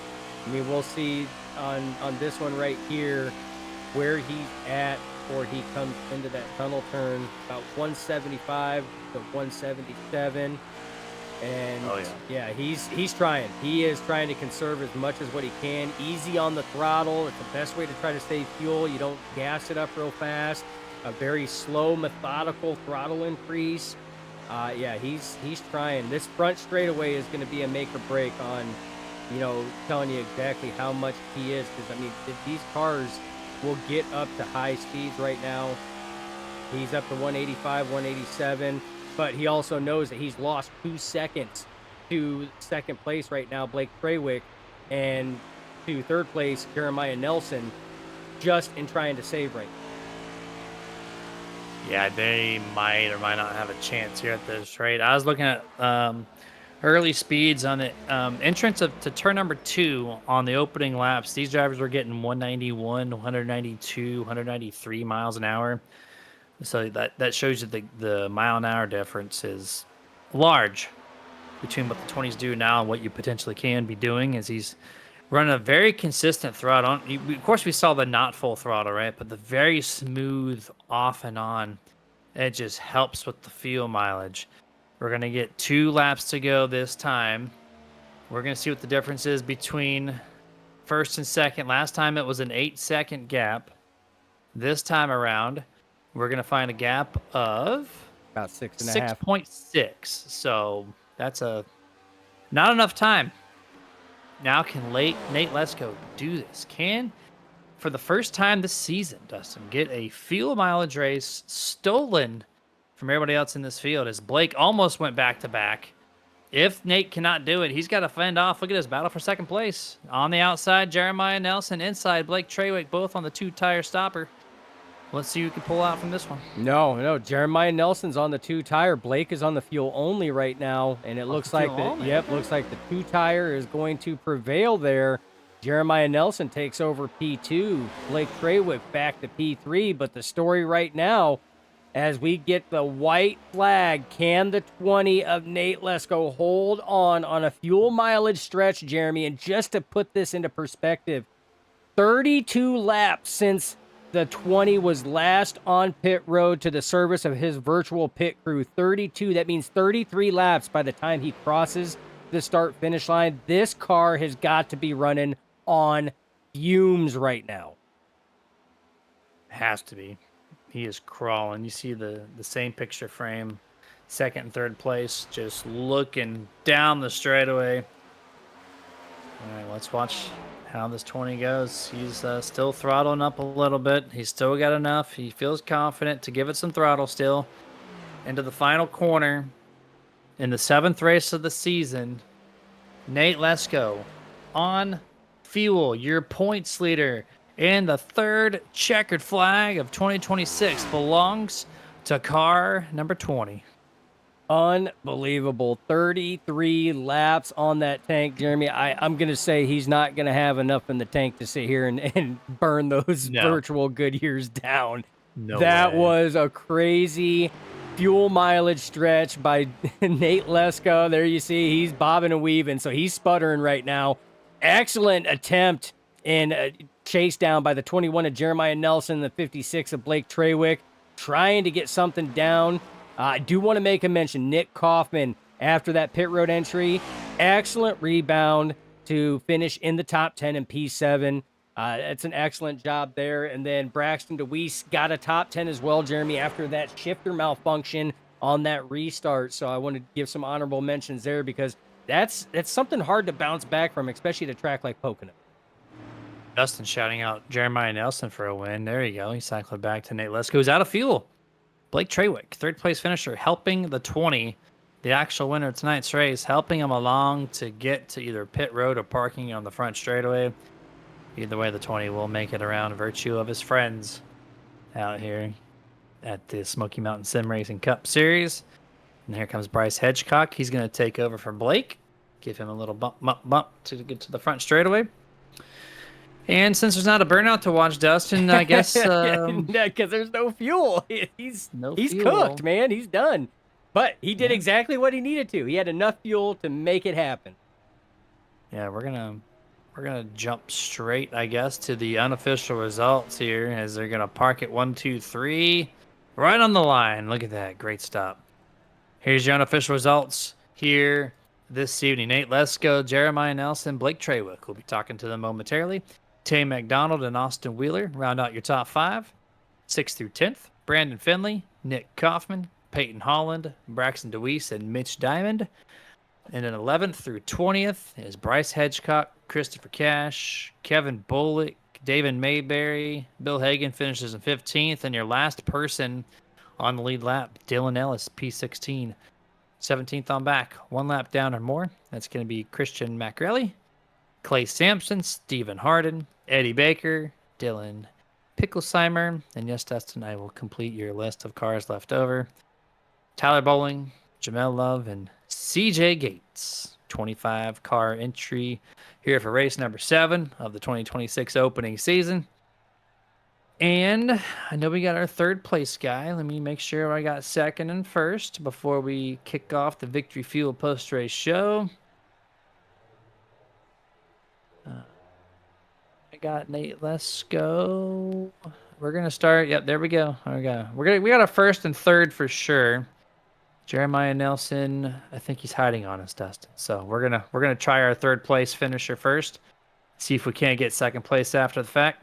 Speaker 3: I mean, we'll see on this one right here where he's at before he comes into that tunnel turn. About 175 to 177. And yeah, he's trying. He is trying to conserve as much as what he can. Easy on the throttle. It's the best way to try to save fuel. You don't gas it up real fast. A very slow, methodical throttle increase. Yeah, he's trying. This front straightaway is going to be a make or break on, telling you exactly how much he is. Because, I mean, these cars will get up to high speeds right now. He's up to 185, 187. But he also knows that he's lost 2 seconds to second place right now, Blake Trawick, and to third place, Jeremiah Nelson, just in trying to save right now.
Speaker 2: Yeah, they might or might not have a chance here at this rate. I was looking at early speeds on the entrance to turn number 2 on the opening laps. These drivers were getting 191, 192, 193 miles an hour. So that shows you the mile an hour difference is large. between what the 20s do now and what you potentially can be doing, is he's running a very consistent throttle. Of course, we saw the not full throttle, right? But the very smooth off and on, it just helps with the fuel mileage. We're going to get 2 laps to go this time. We're going to see what the difference is between first and second. Last time it was an 8-second gap. This time around, we're going to find a gap of
Speaker 3: About 6.5.
Speaker 2: 6.6. So that's not enough time. Now can Nate Lesko do this? Can, for the first time this season, Dustin, get a fuel mileage race stolen from everybody else in this field, as Blake almost went back-to-back. If Nate cannot do it, he's got to fend off. Look at this battle for second place. On the outside, Jeremiah Nelson. Inside, Blake Trawick, both on the 2-tire stopper. Let's see who can pull out from this one.
Speaker 3: No. Jeremiah Nelson's on the 2-tire. Blake is on the fuel only right now, and it looks like looks like the 2-tire is going to prevail there. Jeremiah Nelson takes over P2. Blake Trawick back to P3. But the story right now, as we get the white flag, can the 20 of Nate Lesko hold on a fuel mileage stretch, Jeremy? And just to put this into perspective, 32 laps since the 20 was last on pit road to the service of his virtual pit crew. 32. That means 33 laps by the time he crosses the start-finish line. This car has got to be running on fumes right now.
Speaker 2: Has to be. He is crawling. You see the same picture frame, second and third place, just looking down the straightaway. All right, let's watch how this 20 goes. He's still throttling up a little bit. He's still got enough. He feels confident to give it some throttle still. Into the final corner in the 7th race of the season. Nate Lesko on fuel, your points leader. And the 3rd checkered flag of 2026 belongs to car number 20.
Speaker 3: Unbelievable. 33 laps on that tank, Jeremy. I'm going to say he's not going to have enough in the tank to sit here and burn those virtual Goodyears down. That was a crazy fuel mileage stretch by Nate Lesko. There you see, he's bobbing and weaving, so he's sputtering right now. Excellent attempt in chase down by the 21 of Jeremiah Nelson, the 56 of Blake Trawick, trying to get something down. I do want to make a mention, Nick Kaufman, after that pit road entry, excellent rebound to finish in the top 10 in P7. It's an excellent job there. And then Braxton DeWeese got a top 10 as well, Jeremy, after that shifter malfunction on that restart. So I want to give some honorable mentions there, because that's something hard to bounce back from, especially at a track like Pocono.
Speaker 2: Dustin shouting out Jeremiah Nelson for a win. There you go. He cycled back to Nate Lesko, who's out of fuel. Blake Trawick, 3rd place finisher, helping the 20, the actual winner of tonight's race, helping him along to get to either pit road or parking on the front straightaway. Either way, the 20 will make it around virtue of his friends out here at the Smoky Mountain Sim Racing Cup Series. And here comes Bryce Hedgecock. He's going to take over for Blake, give him a little bump to get to the front straightaway. And since there's not a burnout to watch, Dustin, I guess...
Speaker 3: because there's no fuel. He's cooked, man. He's done. But he did exactly what he needed to. He had enough fuel to make it happen.
Speaker 2: Yeah, we're gonna jump straight, I guess, to the unofficial results here, as they're gonna park at 1, 2, 3, right on the line. Look at that, great stop. Here's your unofficial results here this evening. Nate Lesko, Jeremiah Nelson, Blake Trawick. We'll be talking to them momentarily. Tay McDonald and Austin Wheeler round out your top 5. 6th through 10th, Brandon Finley, Nick Kaufman, Peyton Holland, Braxton DeWeese, and Mitch Diamond. And then 11th through 20th is Bryce Hedgecock, Christopher Cash, Kevin Bullock, David Mayberry, Bill Hagan finishes in 15th. And your last person on the lead lap, Dylan Ellis, P16. 17th on back, 1 lap down or more. That's going to be Christian Macrelli, Clay Sampson, Stephen Harden, Eddie Baker, Dylan Picklesheimer, and yes, Dustin, I will complete your list of cars left over. Tyler Bowling, Jamel Love, and CJ Gates. 25 car entry here for race number 7 of the 2026 opening season. And I know we got our third place guy. Let me make sure I got second and first before we kick off the Victory Fuel post-race show. I got Nate. Let's go. We're gonna start. Yep, there we go. We got a first and third for sure. Jeremiah Nelson, I think he's hiding on us, Dustin. So we're gonna try our third place finisher first. See if we can't get second place after the fact.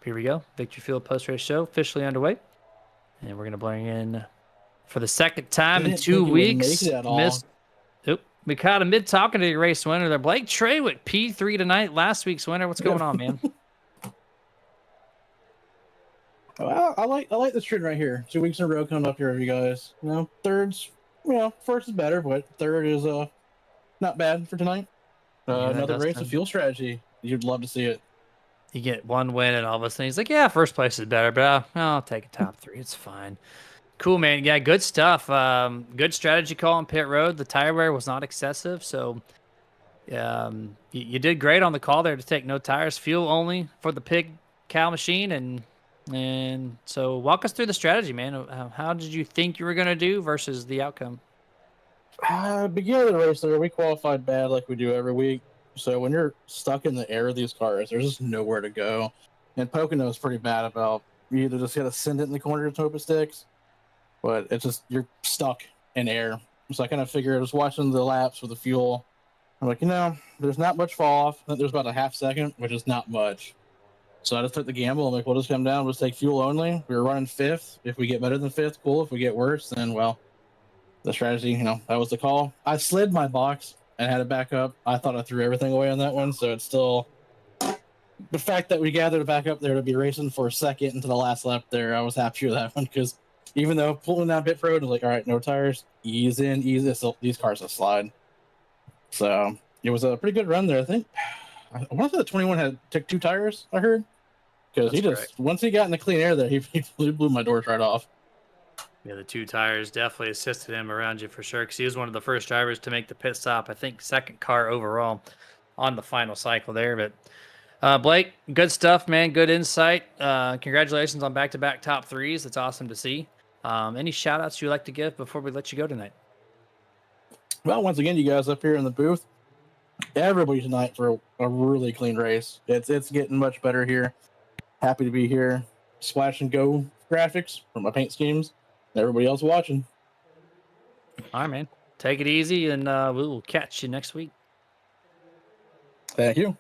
Speaker 2: Here we go. Victory Field post race show officially underway, and we're gonna bring in for the second time in
Speaker 7: Didn't
Speaker 2: 2
Speaker 7: think it would make
Speaker 2: weeks.
Speaker 7: it at all.
Speaker 2: Oop, we caught him mid talking to the race winner there. Blake Traywick P3 tonight. Last week's winner. What's going on, man?
Speaker 7: Well, I like this trend right here. 2 weeks in a row coming up here, you guys. You know, third's, first is better, but third is not bad for tonight.
Speaker 2: Yeah,
Speaker 7: Another race
Speaker 2: Dustin.
Speaker 7: of fuel strategy. You'd love to see it.
Speaker 2: You get one win, and all of a sudden he's like, "Yeah, first place is better, but I'll take a top 3. It's fine." Cool, man. Yeah, good stuff. Good strategy call on pit road. The tire wear was not excessive, so you did great on the call there to take no tires, fuel only for the pig cow machine, and so walk us through the strategy, man. How did you think you were gonna do versus the outcome?
Speaker 7: Beginning of the race there, we qualified bad like we do every week. So when you're stuck in the air of these cars, there's just nowhere to go. And Pocono is pretty bad about you either just gotta send it in the corner to hope it sticks, but it's just you're stuck in air. So I kind of figured I was watching the laps with the fuel. I'm like, there's not much fall off. I think there's about a half second, which is not much. So I just took the gamble. I'm like, we'll just come down. We'll just take fuel only. We were running fifth. If we get better than fifth, cool. If we get worse, then, well, the strategy, that was the call. I slid my box and had it back up. I thought I threw everything away on that one. So it's still the fact that we gathered it back up there to be racing for a second into the last lap there. I was happy with that one because even though pulling down pit road, I was like, all right, no tires, ease in, ease it. So these cars will slide. So it was a pretty good run there. I think I want to say the 21 took 2 tires, I heard. Because he just, once he got in the clean air there, he blew my doors right off.
Speaker 2: Yeah, the 2 tires definitely assisted him around you for sure because he was one of the first drivers to make the pit stop. I think second car overall on the final cycle there. But Blake, good stuff, man. Good insight. Congratulations on back-to-back top 3s. It's awesome to see. Any shout-outs you'd like to give before we let you go tonight?
Speaker 7: Well, once again, you guys up here in the booth, everybody tonight for a really clean race. It's getting much better here. Happy to be here. Splash and go graphics from my paint schemes. Everybody else watching.
Speaker 2: All right, man. Take it easy, and we will catch you next week.
Speaker 7: Thank you.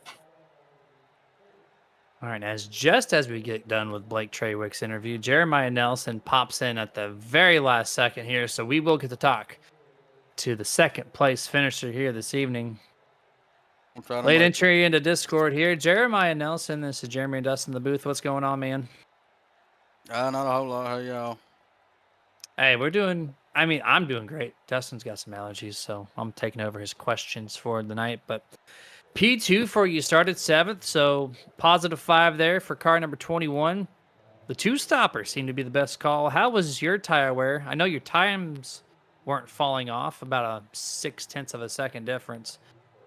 Speaker 2: All right, just as we get done with Blake Traywick's interview, Jeremiah Nelson pops in at the very last second here, so we will get to talk to the second place finisher here this evening. Late entry into Discord here. Jeremiah Nelson, this is Jeremy and Dustin in the booth. What's going on, man?
Speaker 8: Not a whole lot. How y'all?
Speaker 2: Hey, I'm doing great. Dustin's got some allergies, so I'm taking over his questions for the night. But P2 for you started 7th, so +5 there for car number 21. The 2-stopper seemed to be the best call. How was your tire wear? I know your times weren't falling off, about a 0.6 of a second difference.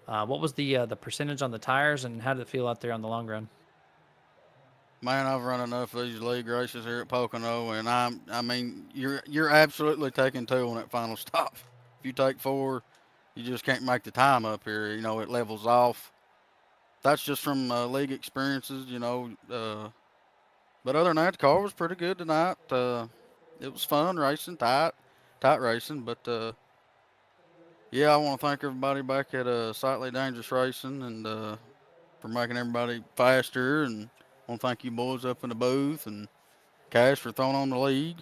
Speaker 2: What was the percentage on the tires, and how did it feel out there on the long run?
Speaker 8: Man, I've run enough of these league races here at Pocono, and I mean, you're absolutely taking 2 on that final stop. If you take 4, you just can't make the time up here. It levels off. That's just from league experiences, But other than that, the car was pretty good tonight. It was fun racing, tight racing. But yeah, I want to thank everybody back at Slightly Dangerous Racing and for making everybody faster, and I want to thank you boys up in the booth and Cash for throwing on the league.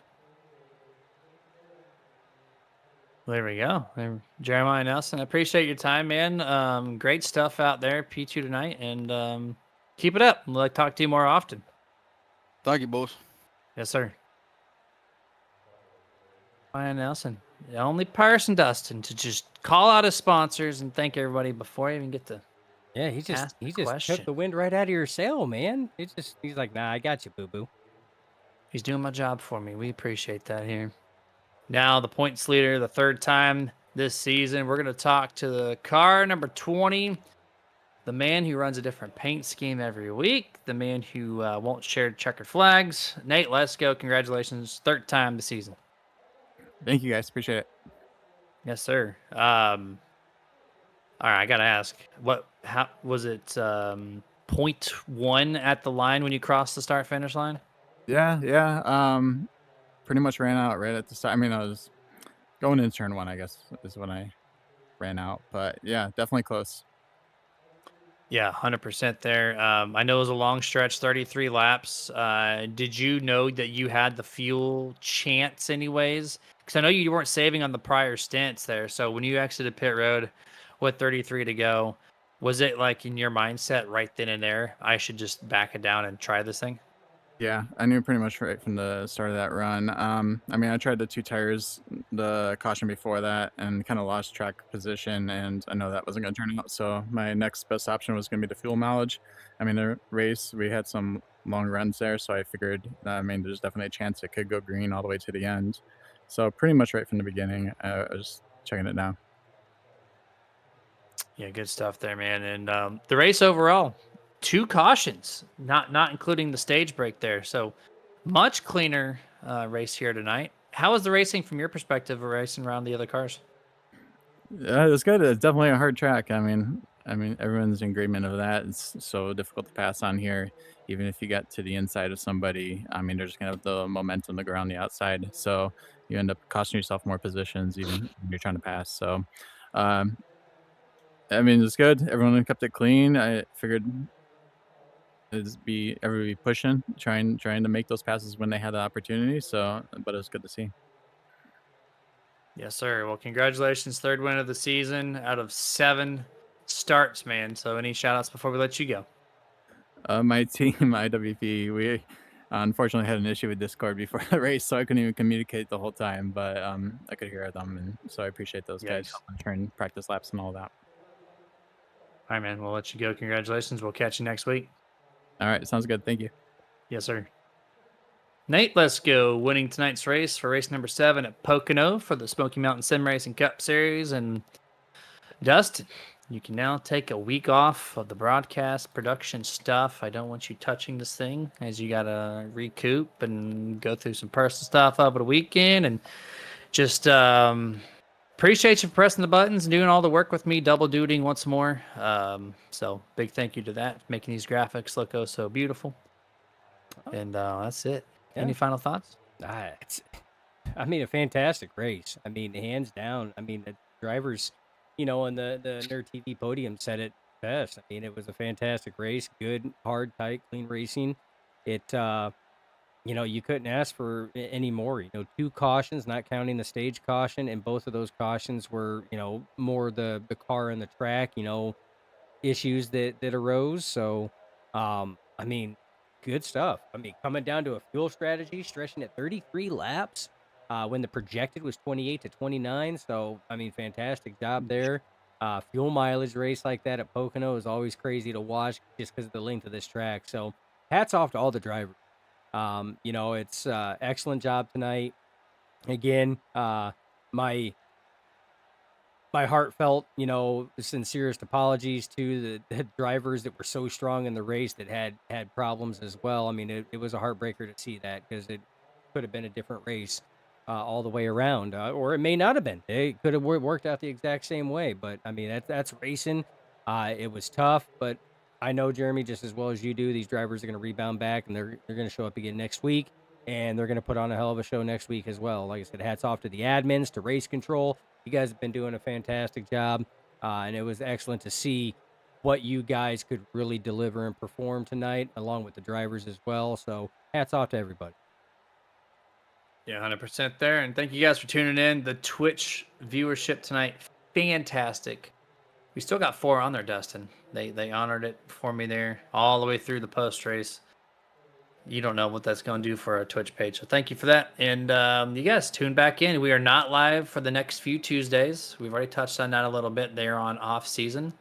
Speaker 2: There we go. Jeremiah Nelson, I appreciate your time, man. Great stuff out there, P2 tonight, and keep it up. We'd like to talk to you more often.
Speaker 8: Thank you, boys.
Speaker 2: Yes, sir. Jeremiah Nelson, the only person, Dustin, to just call out his sponsors and thank everybody before I even get to.
Speaker 3: Yeah, he just
Speaker 2: question.
Speaker 3: took the wind right out of your sail, man. He's like, nah, I got you, boo-boo.
Speaker 2: He's doing my job for me. We appreciate that here. Now the points leader, the 3rd time this season. We're going to talk to the car number 20. the man who runs a different paint scheme every week, the man who won't share checkered flags. Nate, let's go. Congratulations. Third time this season.
Speaker 9: Thank you guys. Appreciate it.
Speaker 2: Yes, sir. All right, I gotta ask, how was it? 0.1 at the line when you crossed the start finish line?
Speaker 9: Yeah. Pretty much ran out right at the start. I mean, I was going into turn 1, I guess, is when I ran out. But yeah, definitely close.
Speaker 2: Yeah, 100% there. I know it was a long stretch, 33 laps. Did you know that you had the fuel chance anyways? Because I know you weren't saving on the prior stints there. So when you exited pit road with 33 to go, was it like in your mindset right then and there, I should just back it down and try this thing?
Speaker 9: Yeah, I knew pretty much right from the start of that run. I mean, I tried the 2 tires, the caution before that, and kind of lost track position, and I know that wasn't going to turn out. So my next best option was going to be the fuel mileage. I mean, the race, we had some long runs there, so I figured, I mean, there's definitely a chance it could go green all the way to the end. So pretty much right from the beginning, I was checking it now.
Speaker 2: Yeah, good stuff there, man. And the race overall, 2 cautions, not including the stage break there. So much cleaner race here tonight. How was the racing from your perspective of racing around the other cars?
Speaker 9: Yeah, it's good. It's definitely a hard track. I mean, everyone's in agreement of that. It's so difficult to pass on here. Even if you get to the inside of somebody, I mean, they're just gonna have the momentum to go around the outside. So you end up costing yourself more positions, even when you're trying to pass. So, um, I mean, it's good. Everyone kept it clean. I figured everybody pushing, trying to make those passes when they had the opportunity. So, but it was good to see.
Speaker 2: Yes, sir. Well, congratulations. Third win of the season out of 7 starts, man. So any shout outs before we let you go?
Speaker 9: My team, IWP, we unfortunately had an issue with Discord before the race, so I couldn't even communicate the whole time. But I could hear them, and so I appreciate those guys
Speaker 2: Yes.
Speaker 9: helping turn practice laps and all that.
Speaker 2: All right, man. We'll let you go. Congratulations. We'll catch you next week.
Speaker 9: All right, sounds good. Thank you.
Speaker 2: Yes, sir. Nate, let's go. Winning tonight's race for race number 7 at Pocono for the Smoky Mountain Sim Racing Cup Series. And Dustin, you can now take a week off of the broadcast production stuff. I don't want you touching this thing as you got to recoup and go through some personal stuff over the weekend. And just appreciate you for pressing the buttons and doing all the work with me, double dutying once more. So big thank you to that, making these graphics look oh so beautiful. And that's it.
Speaker 3: Yeah.
Speaker 2: Any final thoughts?
Speaker 3: I mean, a fantastic race. I mean, hands down. I mean, the drivers, on the Nerd TV podium said it best. I mean, it was a fantastic race. Good, hard, tight, clean racing. It, you couldn't ask for any more. 2 cautions, not counting the stage caution, and both of those cautions were, more the car and the track, issues that arose. So, I mean, good stuff. I mean, coming down to a fuel strategy, stretching at 33 laps, when the projected was 28 to 29. So, I mean, fantastic job there. Fuel mileage race like that at Pocono is always crazy to watch just because of the length of this track. So, hats off to all the drivers. It's excellent job tonight. Again, my heartfelt, sincerest apologies to the drivers that were so strong in the race that had problems as well. I mean, it was a heartbreaker to see that because it could have been a different race all the way around, or it may not have been. It could have worked out the exact same way. But I mean, that's racing. It was tough, but I know, Jeremy, just as well as you do, these drivers are going to rebound back and they're going to show up again next week. And they're going to put on a hell of a show next week as well. Like I said, hats off to the admins, to race control. You guys have been doing a fantastic job. And it was excellent to see what you guys could really deliver and perform tonight, along with the drivers as well. So hats off to everybody.
Speaker 2: Yeah, 100% there. And thank you guys for tuning in. The Twitch viewership tonight, fantastic. We still got 4 on there, Dustin. They honored it for me there all the way through the post race. You don't know what that's going to do for our Twitch page. So thank you for that. And you guys tune back in. We are not live for the next few Tuesdays. We've already touched on that a little bit there on off season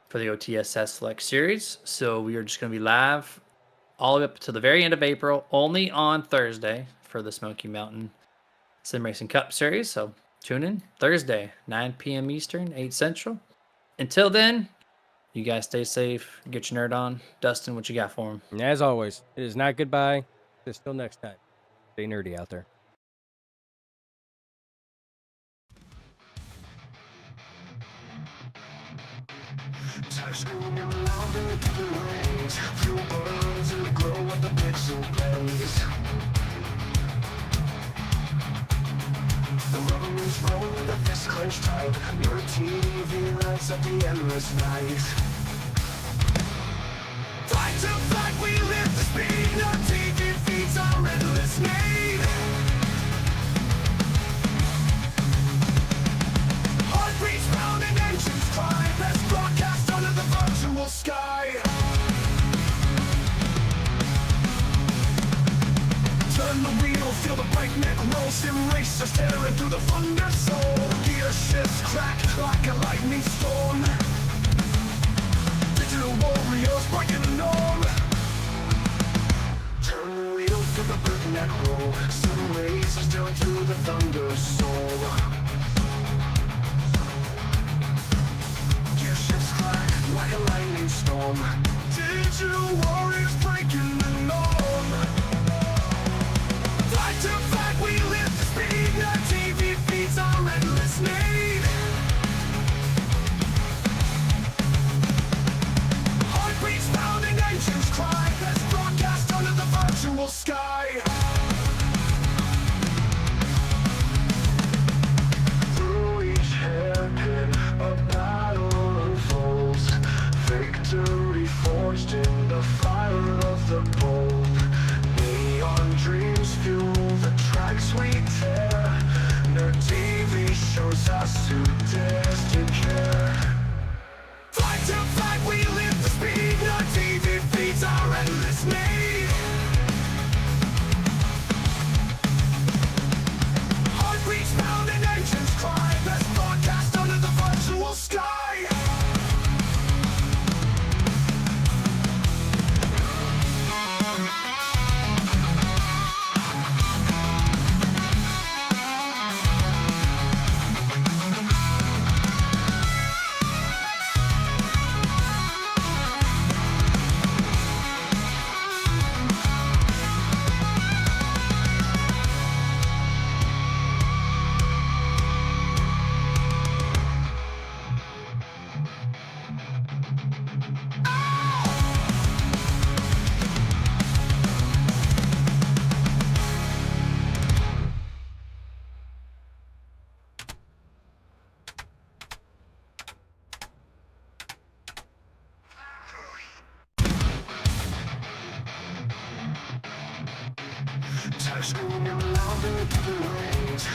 Speaker 2: for the OTSS Select Series. So we are just going to be live all the way up to the very end of April, only on Thursday for the Smoky Mountain Sim Racing Cup Series. So tune in Thursday, 9 p.m. Eastern, 8 Central. Until then, You guys stay safe. Get your nerd on. Dustin, what you got for him?
Speaker 3: And as always, it is not goodbye. It's till next time. Stay nerdy out there.
Speaker 1: Touchscreen and louder to the range. Fuel burns in the glow of the pixel blaze. The rubber moves roll with a fist clenched tight. Your TV lights up the endless night. Fight to fight, we live the speed. Our TV feeds our endless need. Heartbeats pound and engines cry. Let's broadcast under the virtual sky. Turn the wheel, feel the breakneck roll. Sim racers tearing through the thunder soul. Gear shifts crack like a lightning storm. Digital warriors breaking the norm. Turn the wheel, feel the breakneck roll. Sim racers tearing through the thunder soul. Gear shifts crack like a lightning storm. Digital warriors breaking the norm. Fight to fight, we live the speed. Our TV feeds our endless need. Heartbeats pounding, engines cry. Let's broadcast under the virtual sky. Through each hairpin, a battle unfolds. Victory forged in the fire of the bold. Neon dreams fuel the tracks we tear. Nerd TV shows us who dares to care. Fight to fight, we live the speed. Nerd TV feeds our endless need. Heartbeats pound and engines cry. Let's broadcast under the virtual sky. Touchscreen and louder to the range.